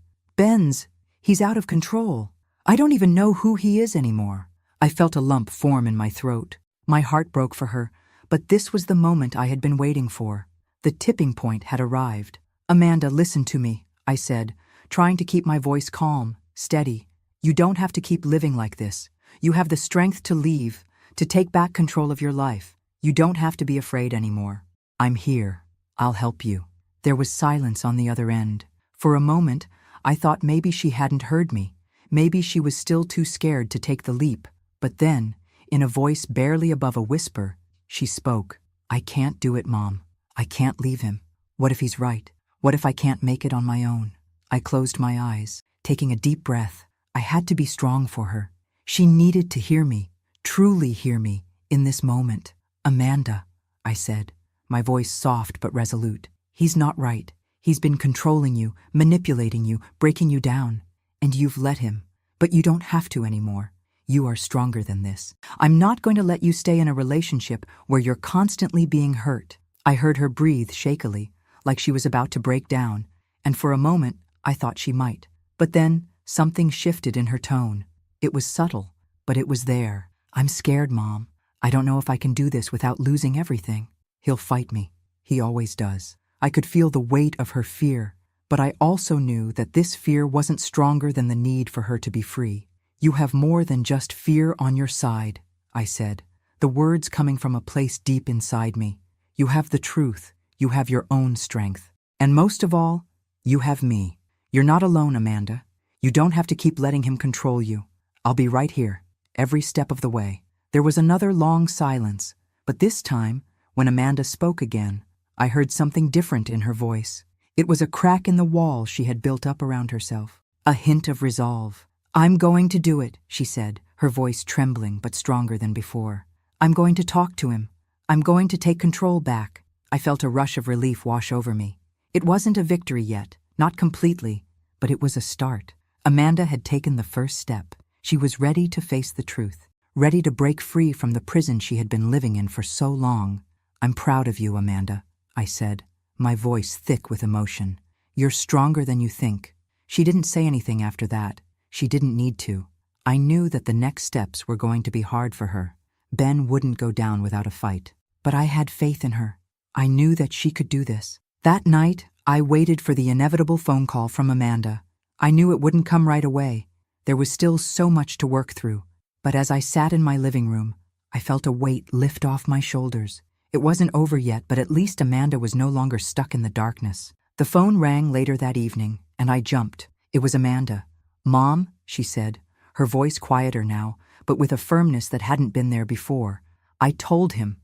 He's out of control. I don't even know who he is anymore." I felt a lump form in my throat. My heart broke for her, but this was the moment I had been waiting for. The tipping point had arrived. "Amanda, listen to me," I said, trying to keep my voice calm, steady. "You don't have to keep living like this. You have the strength to leave, to take back control of your life. You don't have to be afraid anymore. I'm here. I'll help you." There was silence on the other end. For a moment, I thought maybe she hadn't heard me. Maybe she was still too scared to take the leap. But then, in a voice barely above a whisper, she spoke. "I can't do it, Mom. I can't leave him. What if he's right? What if I can't make it on my own?" I closed my eyes, taking a deep breath. I had to be strong for her. She needed to hear me, truly hear me, in this moment. "Amanda," I said, my voice soft but resolute. "He's not right. He's been controlling you, manipulating you, breaking you down. And you've let him. But you don't have to anymore. You are stronger than this. I'm not going to let you stay in a relationship where you're constantly being hurt." I heard her breathe shakily, like she was about to break down, and for a moment, I thought she might. But then, something shifted in her tone. It was subtle, but it was there. "I'm scared, Mom. I don't know if I can do this without losing everything. He'll fight me. He always does." I could feel the weight of her fear, but I also knew that this fear wasn't stronger than the need for her to be free. "You have more than just fear on your side," I said, the words coming from a place deep inside me. "You have the truth. You have your own strength. And most of all, you have me. You're not alone, Amanda. You don't have to keep letting him control you. I'll be right here, every step of the way." There was another long silence, but this time, when Amanda spoke again, I heard something different in her voice. It was a crack in the wall she had built up around herself, a hint of resolve. "I'm going to do it," she said, her voice trembling but stronger than before. "I'm going to talk to him. I'm going to take control back." I felt a rush of relief wash over me. It wasn't a victory yet, not completely, but it was a start. Amanda had taken the first step. She was ready to face the truth, ready to break free from the prison she had been living in for so long. "I'm proud of you, Amanda," I said, my voice thick with emotion. "You're stronger than you think." She didn't say anything after that. She didn't need to. I knew that the next steps were going to be hard for her. Ben wouldn't go down without a fight. But I had faith in her. I knew that she could do this. That night, I waited for the inevitable phone call from Amanda. I knew it wouldn't come right away. There was still so much to work through. But as I sat in my living room, I felt a weight lift off my shoulders. It wasn't over yet, but at least Amanda was no longer stuck in the darkness. The phone rang later that evening, and I jumped. It was Amanda. "Mom," she said, her voice quieter now, but with a firmness that hadn't been there before. I told him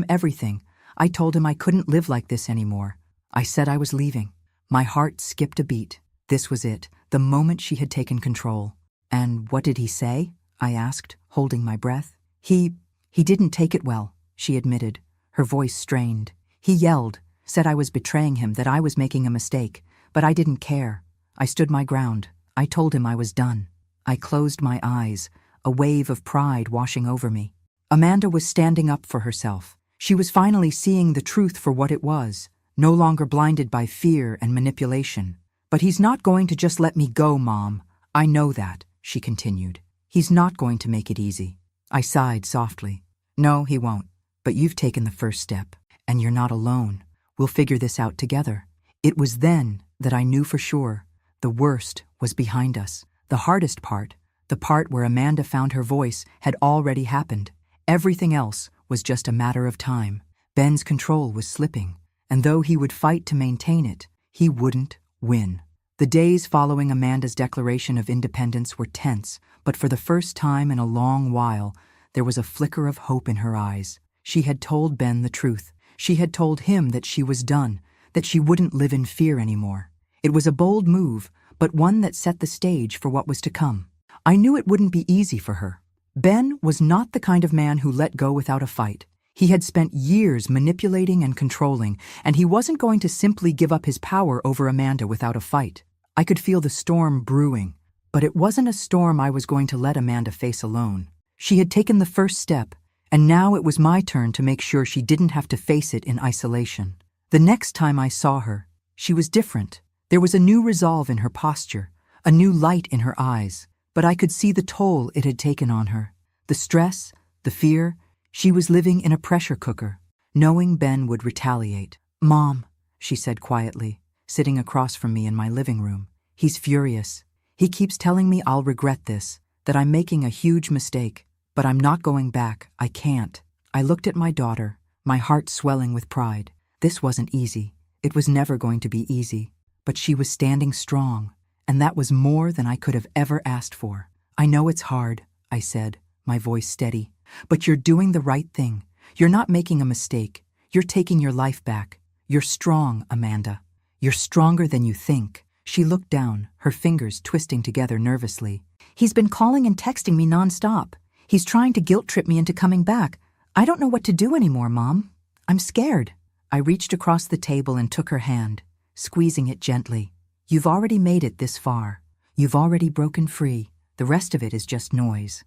everything. I told him I couldn't live like this anymore. I said I was leaving. My heart skipped a beat. This was it, the moment she had taken control. "And what did he say?" I asked, holding my breath. He didn't take it well," she admitted, her voice strained. "He yelled, said I was betraying him, that I was making a mistake, but I didn't care. I stood my ground. I told him I was done." I closed my eyes, a wave of pride washing over me. Amanda was standing up for herself. She was finally seeing the truth for what it was, no longer blinded by fear and manipulation. "But he's not going to just let me go, Mom. I know that," she continued. "He's not going to make it easy." I sighed softly. "No, he won't. But you've taken the first step, and you're not alone. We'll figure this out together." It was then that I knew for sure the worst was behind us. The hardest part, the part where Amanda found her voice, had already happened. Everything else was just a matter of time. Ben's control was slipping, and though he would fight to maintain it, he wouldn't win. The days following Amanda's declaration of independence were tense, but for the first time in a long while, there was a flicker of hope in her eyes. She had told Ben the truth. She had told him that she was done, that she wouldn't live in fear anymore. It was a bold move, but one that set the stage for what was to come. I knew it wouldn't be easy for her. Ben was not the kind of man who let go without a fight. He had spent years manipulating and controlling, and he wasn't going to simply give up his power over Amanda without a fight. I could feel the storm brewing, but it wasn't a storm I was going to let Amanda face alone. She had taken the first step, and now it was my turn to make sure she didn't have to face it in isolation. The next time I saw her, she was different. There was a new resolve in her posture, a new light in her eyes, but I could see the toll it had taken on her. The stress, the fear. She was living in a pressure cooker, knowing Ben would retaliate. "Mom," she said quietly, sitting across from me in my living room. "He's furious. He keeps telling me I'll regret this, that I'm making a huge mistake. But I'm not going back. I can't." I looked at my daughter, my heart swelling with pride. This wasn't easy. It was never going to be easy. But she was standing strong, and that was more than I could have ever asked for. "I know it's hard," I said, my voice steady, "but you're doing the right thing. You're not making a mistake. You're taking your life back. You're strong, Amanda. You're stronger than you think." She looked down, her fingers twisting together nervously. "He's been calling and texting me nonstop. He's trying to guilt-trip me into coming back. I don't know what to do anymore, Mom. I'm scared." I reached across the table and took her hand, squeezing it gently. "You've already made it this far. You've already broken free. The rest of it is just noise.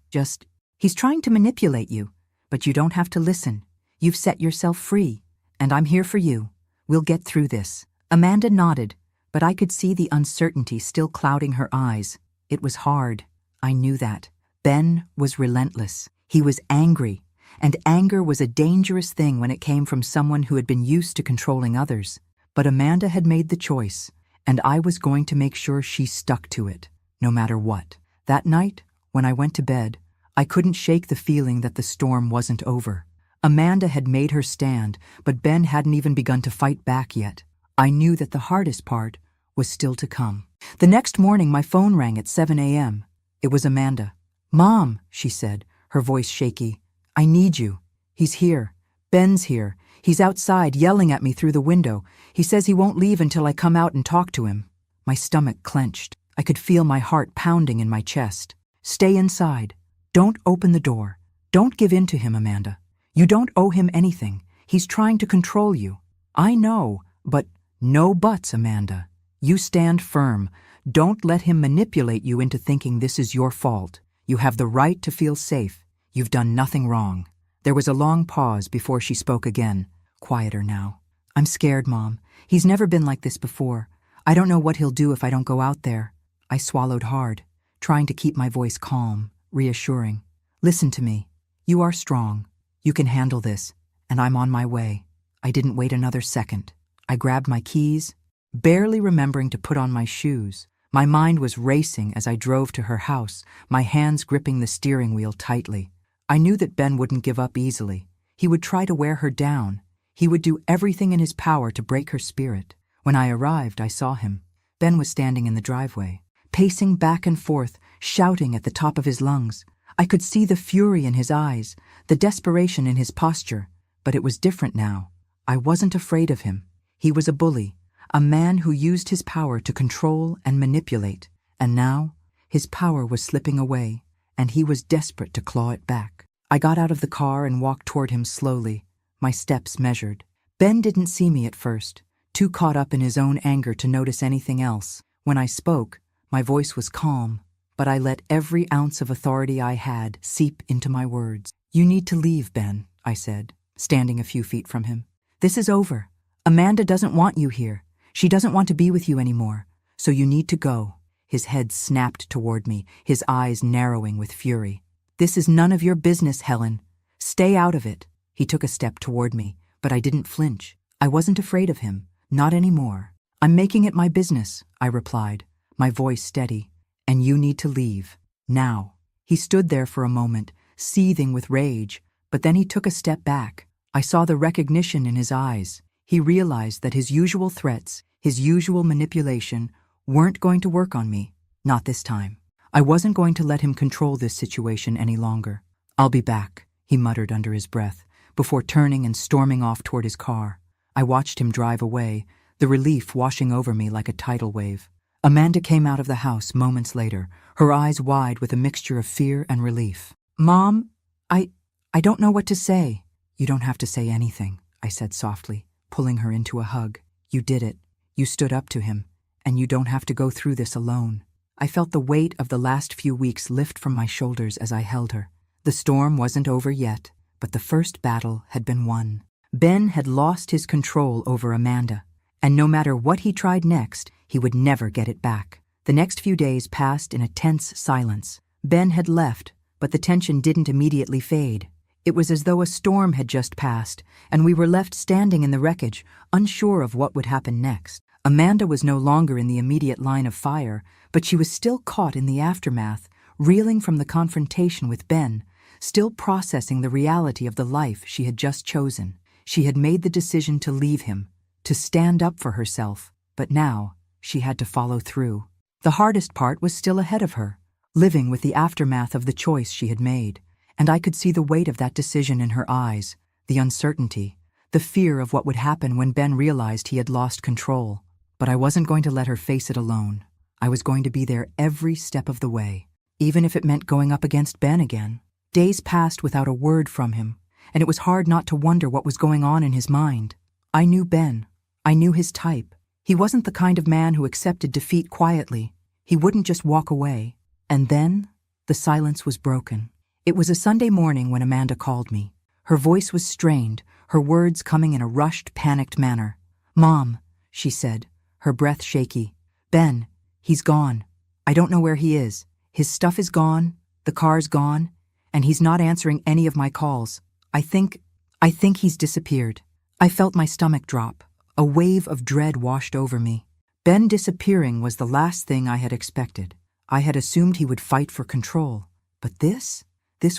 He's trying to manipulate you, but you don't have to listen. You've set yourself free, and I'm here for you. We'll get through this." Amanda nodded, but I could see the uncertainty still clouding her eyes. It was hard. I knew that. Ben was relentless. He was angry, and anger was a dangerous thing when it came from someone who had been used to controlling others. But Amanda had made the choice, and I was going to make sure she stuck to it, no matter what. That night, when I went to bed, I couldn't shake the feeling that the storm wasn't over. Amanda had made her stand, but Ben hadn't even begun to fight back yet. I knew that the hardest part was still to come. The next morning, my phone rang at 7 a.m. It was Amanda. "Mom," she said, her voice shaky, "I need you. He's here. Ben's here. He's outside, yelling at me through the window. He says he won't leave until I come out and talk to him." My stomach clenched. I could feel my heart pounding in my chest. "Stay inside. Don't open the door. Don't give in to him, Amanda. You don't owe him anything. He's trying to control you." "I know, but..." "No buts, Amanda. You stand firm. Don't let him manipulate you into thinking this is your fault. You have the right to feel safe. You've done nothing wrong." There was a long pause before she spoke again, quieter now. "I'm scared, Mom. He's never been like this before. I don't know what he'll do if I don't go out there." I swallowed hard, trying to keep my voice calm, reassuring. "Listen to me. You are strong. You can handle this, and I'm on my way." I didn't wait another second. I grabbed my keys, barely remembering to put on my shoes. My mind was racing as I drove to her house, my hands gripping the steering wheel tightly. I knew that Ben wouldn't give up easily. He would try to wear her down. He would do everything in his power to break her spirit. When I arrived, I saw him. Ben was standing in the driveway, pacing back and forth, shouting at the top of his lungs. I could see the fury in his eyes, the desperation in his posture, but it was different now. I wasn't afraid of him. He was a bully, a man who used his power to control and manipulate, and now his power was slipping away, and he was desperate to claw it back. I got out of the car and walked toward him slowly, my steps measured. Ben didn't see me at first, too caught up in his own anger to notice anything else. When I spoke, my voice was calm, but I let every ounce of authority I had seep into my words. "You need to leave, Ben," I said, standing a few feet from him. "This is over. Amanda doesn't want you here. She doesn't want to be with you anymore, so you need to go." His head snapped toward me, his eyes narrowing with fury. "This is none of your business, Helen. Stay out of it." He took a step toward me, but I didn't flinch. I wasn't afraid of him, not anymore. "I'm making it my business," I replied, my voice steady. "And you need to leave. Now." He stood there for a moment, seething with rage, but then he took a step back. I saw the recognition in his eyes. He realized that his usual threats, his usual manipulation, weren't going to work on me. Not this time. I wasn't going to let him control this situation any longer. "I'll be back," he muttered under his breath, before turning and storming off toward his car. I watched him drive away, the relief washing over me like a tidal wave. Amanda came out of the house moments later, her eyes wide with a mixture of fear and relief. "Mom, I don't know what to say." "You don't have to say anything," I said softly, pulling her into a hug. "You did it. You stood up to him, and you don't have to go through this alone." I felt the weight of the last few weeks lift from my shoulders as I held her. The storm wasn't over yet, but the first battle had been won. Ben had lost his control over Amanda, and no matter what he tried next, he would never get it back. The next few days passed in a tense silence. Ben had left, but the tension didn't immediately fade. It was as though a storm had just passed, and we were left standing in the wreckage, unsure of what would happen next. Amanda was no longer in the immediate line of fire, but she was still caught in the aftermath, reeling from the confrontation with Ben, still processing the reality of the life she had just chosen. She had made the decision to leave him, to stand up for herself, but now she had to follow through. The hardest part was still ahead of her, living with the aftermath of the choice she had made, and I could see the weight of that decision in her eyes, the uncertainty, the fear of what would happen when Ben realized he had lost control. But I wasn't going to let her face it alone. I was going to be there every step of the way, even if it meant going up against Ben again. Days passed without a word from him, and it was hard not to wonder what was going on in his mind. I knew Ben. I knew his type. He wasn't the kind of man who accepted defeat quietly. He wouldn't just walk away. And then the silence was broken. It was a Sunday morning when Amanda called me. Her voice was strained, her words coming in a rushed, panicked manner. "Mom," she said, her breath shaky. "Ben, he's gone. I don't know where he is. His stuff is gone, the car's gone, and he's not answering any of my calls. I think he's disappeared." I felt my stomach drop. A wave of dread washed over me. Ben disappearing was the last thing I had expected. I had assumed he would fight for control. But this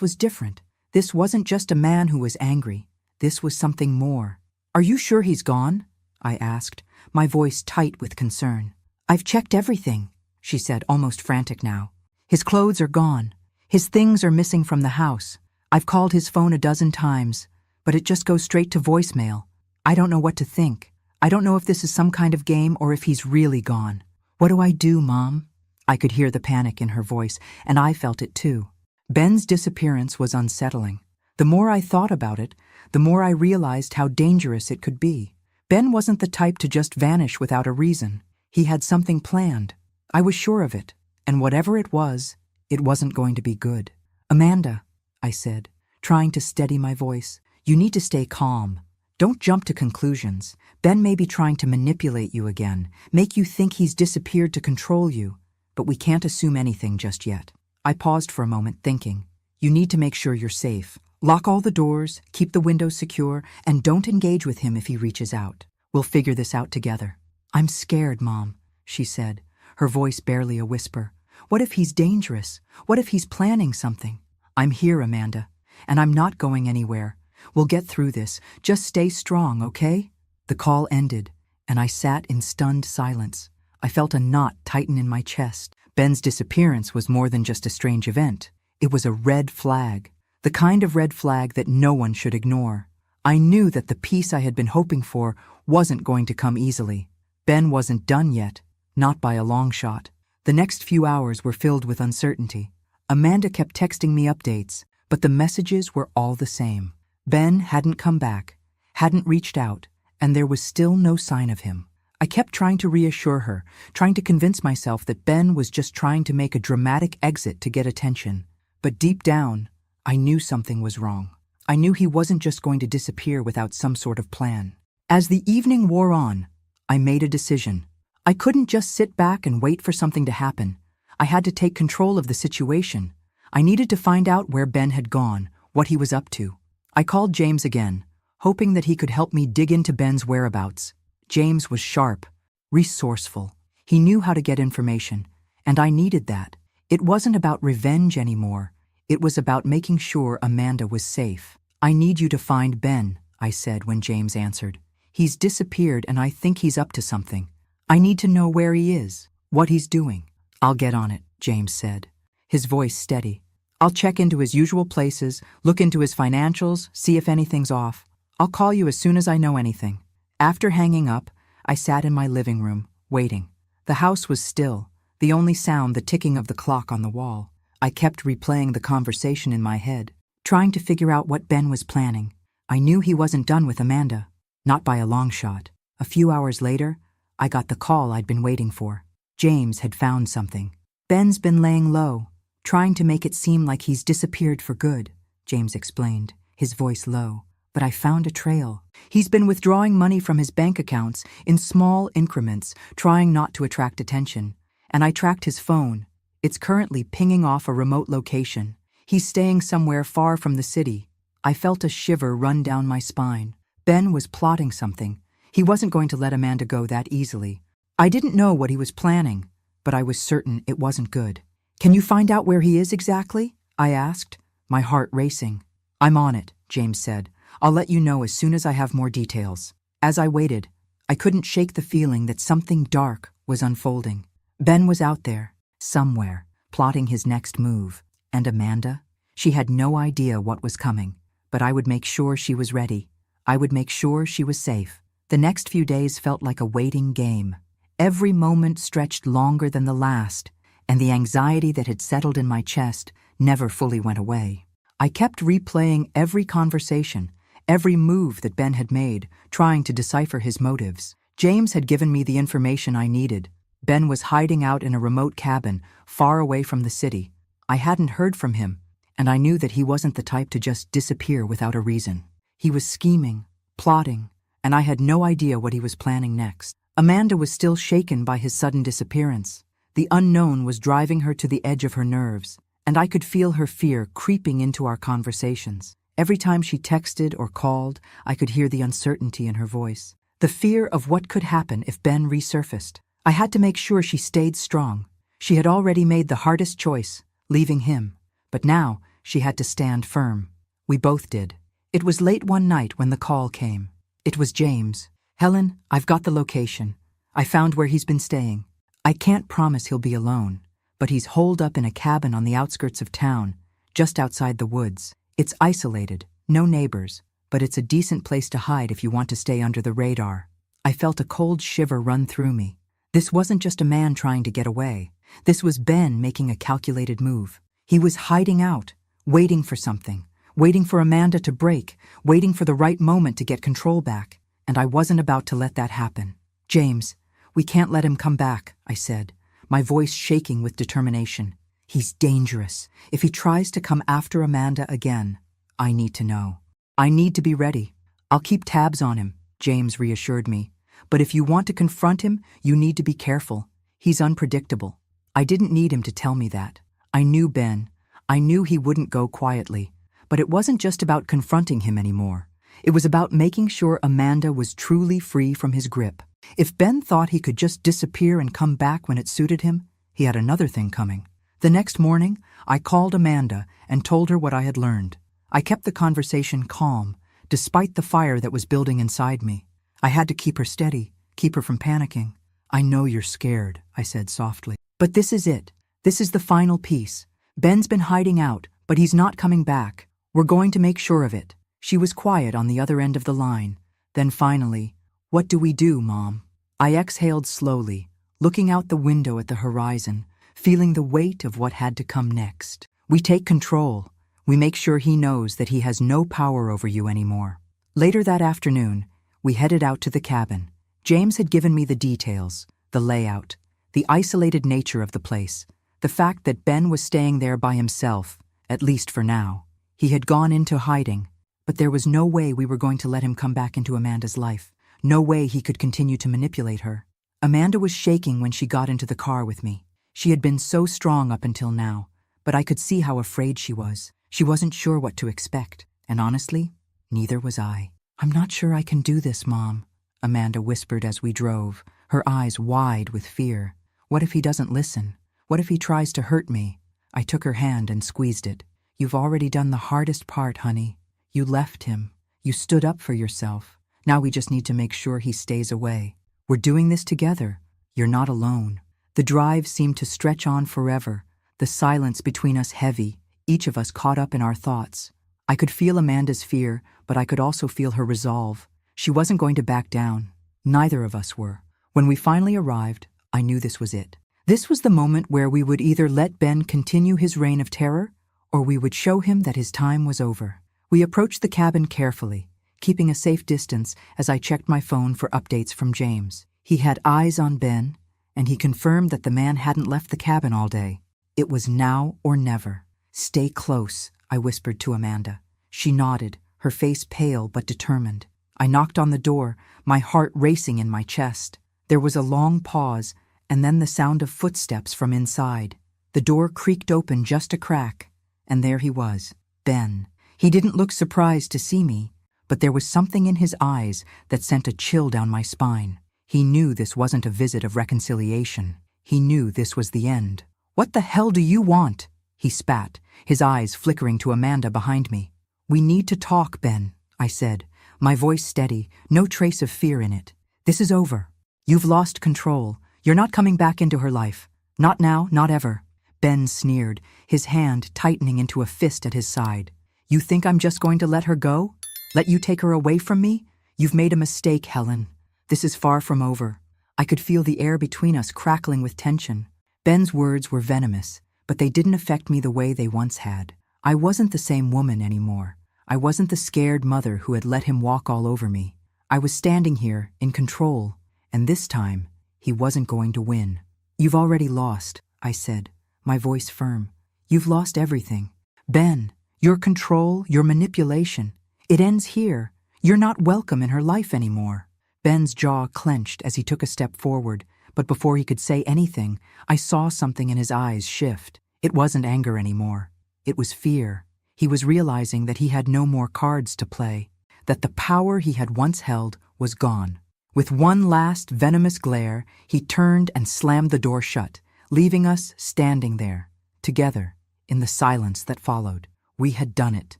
was different. This wasn't just a man who was angry. This was something more. "Are you sure he's gone?" I asked, my voice tight with concern. "I've checked everything," she said, almost frantic now. "His clothes are gone. His things are missing from the house. I've called his phone a dozen times, but it just goes straight to voicemail. I don't know what to think. I don't know if this is some kind of game or if he's really gone. What do I do, Mom?" I could hear the panic in her voice, and I felt it too. Ben's disappearance was unsettling. The more I thought about it, the more I realized how dangerous it could be. Ben wasn't the type to just vanish without a reason. He had something planned. I was sure of it, and whatever it wasn't going to be good. "Amanda," I said, trying to steady my voice. You need to stay calm. Don't jump to conclusions. Ben may be trying to manipulate you again, make you think he's disappeared to control you, but we can't assume anything just yet. I paused for a moment, thinking. You need to make sure you're safe. Lock all the doors, keep the windows secure, and don't engage with him if he reaches out. We'll figure this out together. I'm scared, Mom, she said, her voice barely a whisper. What if he's dangerous? What if he's planning something? I'm here, Amanda, and I'm not going anywhere. We'll get through this. Just stay strong, okay? The call ended, and I sat in stunned silence. I felt a knot tighten in my chest. Ben's disappearance was more than just a strange event. It was a red flag, the kind of red flag that no one should ignore. I knew that the peace I had been hoping for wasn't going to come easily. Ben wasn't done yet, not by a long shot. The next few hours were filled with uncertainty. Amanda kept texting me updates, but the messages were all the same. Ben hadn't come back, hadn't reached out, and there was still no sign of him. I kept trying to reassure her, trying to convince myself that Ben was just trying to make a dramatic exit to get attention. But deep down, I knew something was wrong. I knew he wasn't just going to disappear without some sort of plan. As the evening wore on, I made a decision. I couldn't just sit back and wait for something to happen. I had to take control of the situation. I needed to find out where Ben had gone, what he was up to. I called James again, hoping that he could help me dig into Ben's whereabouts. James was sharp, resourceful. He knew how to get information, and I needed that. It wasn't about revenge anymore. It was about making sure Amanda was safe. I need you to find Ben, I said when James answered. He's disappeared and I think he's up to something. I need to know where he is, what he's doing. I'll get on it, James said, his voice steady. I'll check into his usual places, look into his financials, see if anything's off. I'll call you as soon as I know anything. After hanging up, I sat in my living room, waiting. The house was still, the only sound the ticking of the clock on the wall. I kept replaying the conversation in my head, trying to figure out what Ben was planning. I knew he wasn't done with Amanda, not by a long shot. A few hours later, I got the call I'd been waiting for. James had found something. Ben's been laying low, trying to make it seem like he's disappeared for good, James explained, his voice low. But I found a trail. He's been withdrawing money from his bank accounts in small increments, trying not to attract attention. And I tracked his phone. It's currently pinging off a remote location. He's staying somewhere far from the city. I felt a shiver run down my spine. Ben was plotting something. He wasn't going to let Amanda go that easily. I didn't know what he was planning, but I was certain it wasn't good. Can you find out where he is exactly? I asked, my heart racing. I'm on it, James said. I'll let you know as soon as I have more details. As I waited, I couldn't shake the feeling that something dark was unfolding. Ben was out there, somewhere, plotting his next move. And Amanda? She had no idea what was coming, but I would make sure she was ready. I would make sure she was safe. The next few days felt like a waiting game. Every moment stretched longer than the last, and the anxiety that had settled in my chest never fully went away. I kept replaying every conversation, every move that Ben had made, trying to decipher his motives. James had given me the information I needed. Ben was hiding out in a remote cabin, far away from the city. I hadn't heard from him, and I knew that he wasn't the type to just disappear without a reason. He was scheming, plotting, and I had no idea what he was planning next. Amanda was still shaken by his sudden disappearance. The unknown was driving her to the edge of her nerves, and I could feel her fear creeping into our conversations. Every time she texted or called, I could hear the uncertainty in her voice. The fear of what could happen if Ben resurfaced. I had to make sure she stayed strong. She had already made the hardest choice, leaving him, but now she had to stand firm. We both did. It was late one night when the call came. It was James. Helen, I've got the location. I found where he's been staying. I can't promise he'll be alone, but he's holed up in a cabin on the outskirts of town, just outside the woods. It's isolated, no neighbors, but it's a decent place to hide if you want to stay under the radar. I felt a cold shiver run through me. This wasn't just a man trying to get away. This was Ben making a calculated move. He was hiding out, waiting for something, waiting for Amanda to break, waiting for the right moment to get control back, and I wasn't about to let that happen. James, we can't let him come back, I said, my voice shaking with determination. He's dangerous. If he tries to come after Amanda again, I need to know. I need to be ready. I'll keep tabs on him, James reassured me. But if you want to confront him, you need to be careful. He's unpredictable. I didn't need him to tell me that. I knew Ben. I knew he wouldn't go quietly. But it wasn't just about confronting him anymore. It was about making sure Amanda was truly free from his grip. If Ben thought he could just disappear and come back when it suited him, he had another thing coming. The next morning, I called Amanda and told her what I had learned. I kept the conversation calm, despite the fire that was building inside me. I had to keep her steady, keep her from panicking. I know you're scared, I said softly. But this is it. This is the final piece. Ben's been hiding out, but he's not coming back. We're going to make sure of it. She was quiet on the other end of the line. Then finally, what do we do, Mom? I exhaled slowly, looking out the window at the horizon, feeling the weight of what had to come next. We take control. We make sure he knows that he has no power over you anymore. Later that afternoon, we headed out to the cabin. James had given me the details, the layout, the isolated nature of the place, the fact that Ben was staying there by himself, at least for now. He had gone into hiding, but there was no way we were going to let him come back into Amanda's life. No way he could continue to manipulate her. Amanda was shaking when she got into the car with me. She had been so strong up until now, but I could see how afraid she was. She wasn't sure what to expect, and honestly, neither was I. I'm not sure I can do this, Mom, Amanda whispered as we drove, her eyes wide with fear. What if he doesn't listen? What if he tries to hurt me? I took her hand and squeezed it. You've already done the hardest part, honey. You left him. You stood up for yourself. Now we just need to make sure he stays away. We're doing this together. You're not alone. The drive seemed to stretch on forever, the silence between us heavy, each of us caught up in our thoughts. I could feel Amanda's fear, but I could also feel her resolve. She wasn't going to back down. Neither of us were. When we finally arrived, I knew this was it. This was the moment where we would either let Ben continue his reign of terror, or we would show him that his time was over. We approached the cabin carefully, keeping a safe distance as I checked my phone for updates from James. He had eyes on Ben, and he confirmed that the man hadn't left the cabin all day. It was now or never. Stay close, I whispered to Amanda. She nodded, her face pale but determined. I knocked on the door, my heart racing in my chest. There was a long pause, and then the sound of footsteps from inside. The door creaked open just a crack, and there he was, Ben. He didn't look surprised to see me, but there was something in his eyes that sent a chill down my spine. He knew this wasn't a visit of reconciliation. He knew this was the end. What the hell do you want? He spat, his eyes flickering to Amanda behind me. We need to talk, Ben, I said, my voice steady, no trace of fear in it. This is over. You've lost control. You're not coming back into her life. Not now, not ever. Ben sneered, his hand tightening into a fist at his side. You think I'm just going to let her go? Let you take her away from me? You've made a mistake, Helen. This is far from over. I could feel the air between us crackling with tension. Ben's words were venomous, but they didn't affect me the way they once had. I wasn't the same woman anymore. I wasn't the scared mother who had let him walk all over me. I was standing here, in control, and this time, he wasn't going to win. You've already lost, I said, my voice firm. You've lost everything. Ben, your control, your manipulation. It ends here. You're not welcome in her life anymore. Ben's jaw clenched as he took a step forward, but before he could say anything, I saw something in his eyes shift. It wasn't anger anymore. It was fear. He was realizing that he had no more cards to play, that the power he had once held was gone. With one last venomous glare, he turned and slammed the door shut, leaving us standing there, together, in the silence that followed. We had done it.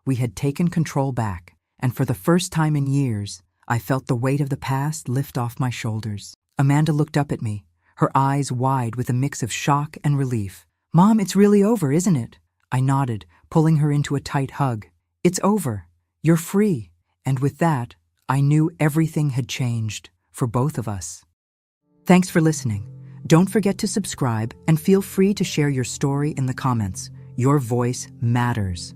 We had taken control back, and for the first time in years, I felt the weight of the past lift off my shoulders. Amanda looked up at me, her eyes wide with a mix of shock and relief. Mom, it's really over, isn't it? I nodded, pulling her into a tight hug. It's over. You're free. And with that, I knew everything had changed for both of us. Thanks for listening. Don't forget to subscribe and feel free to share your story in the comments. Your voice matters.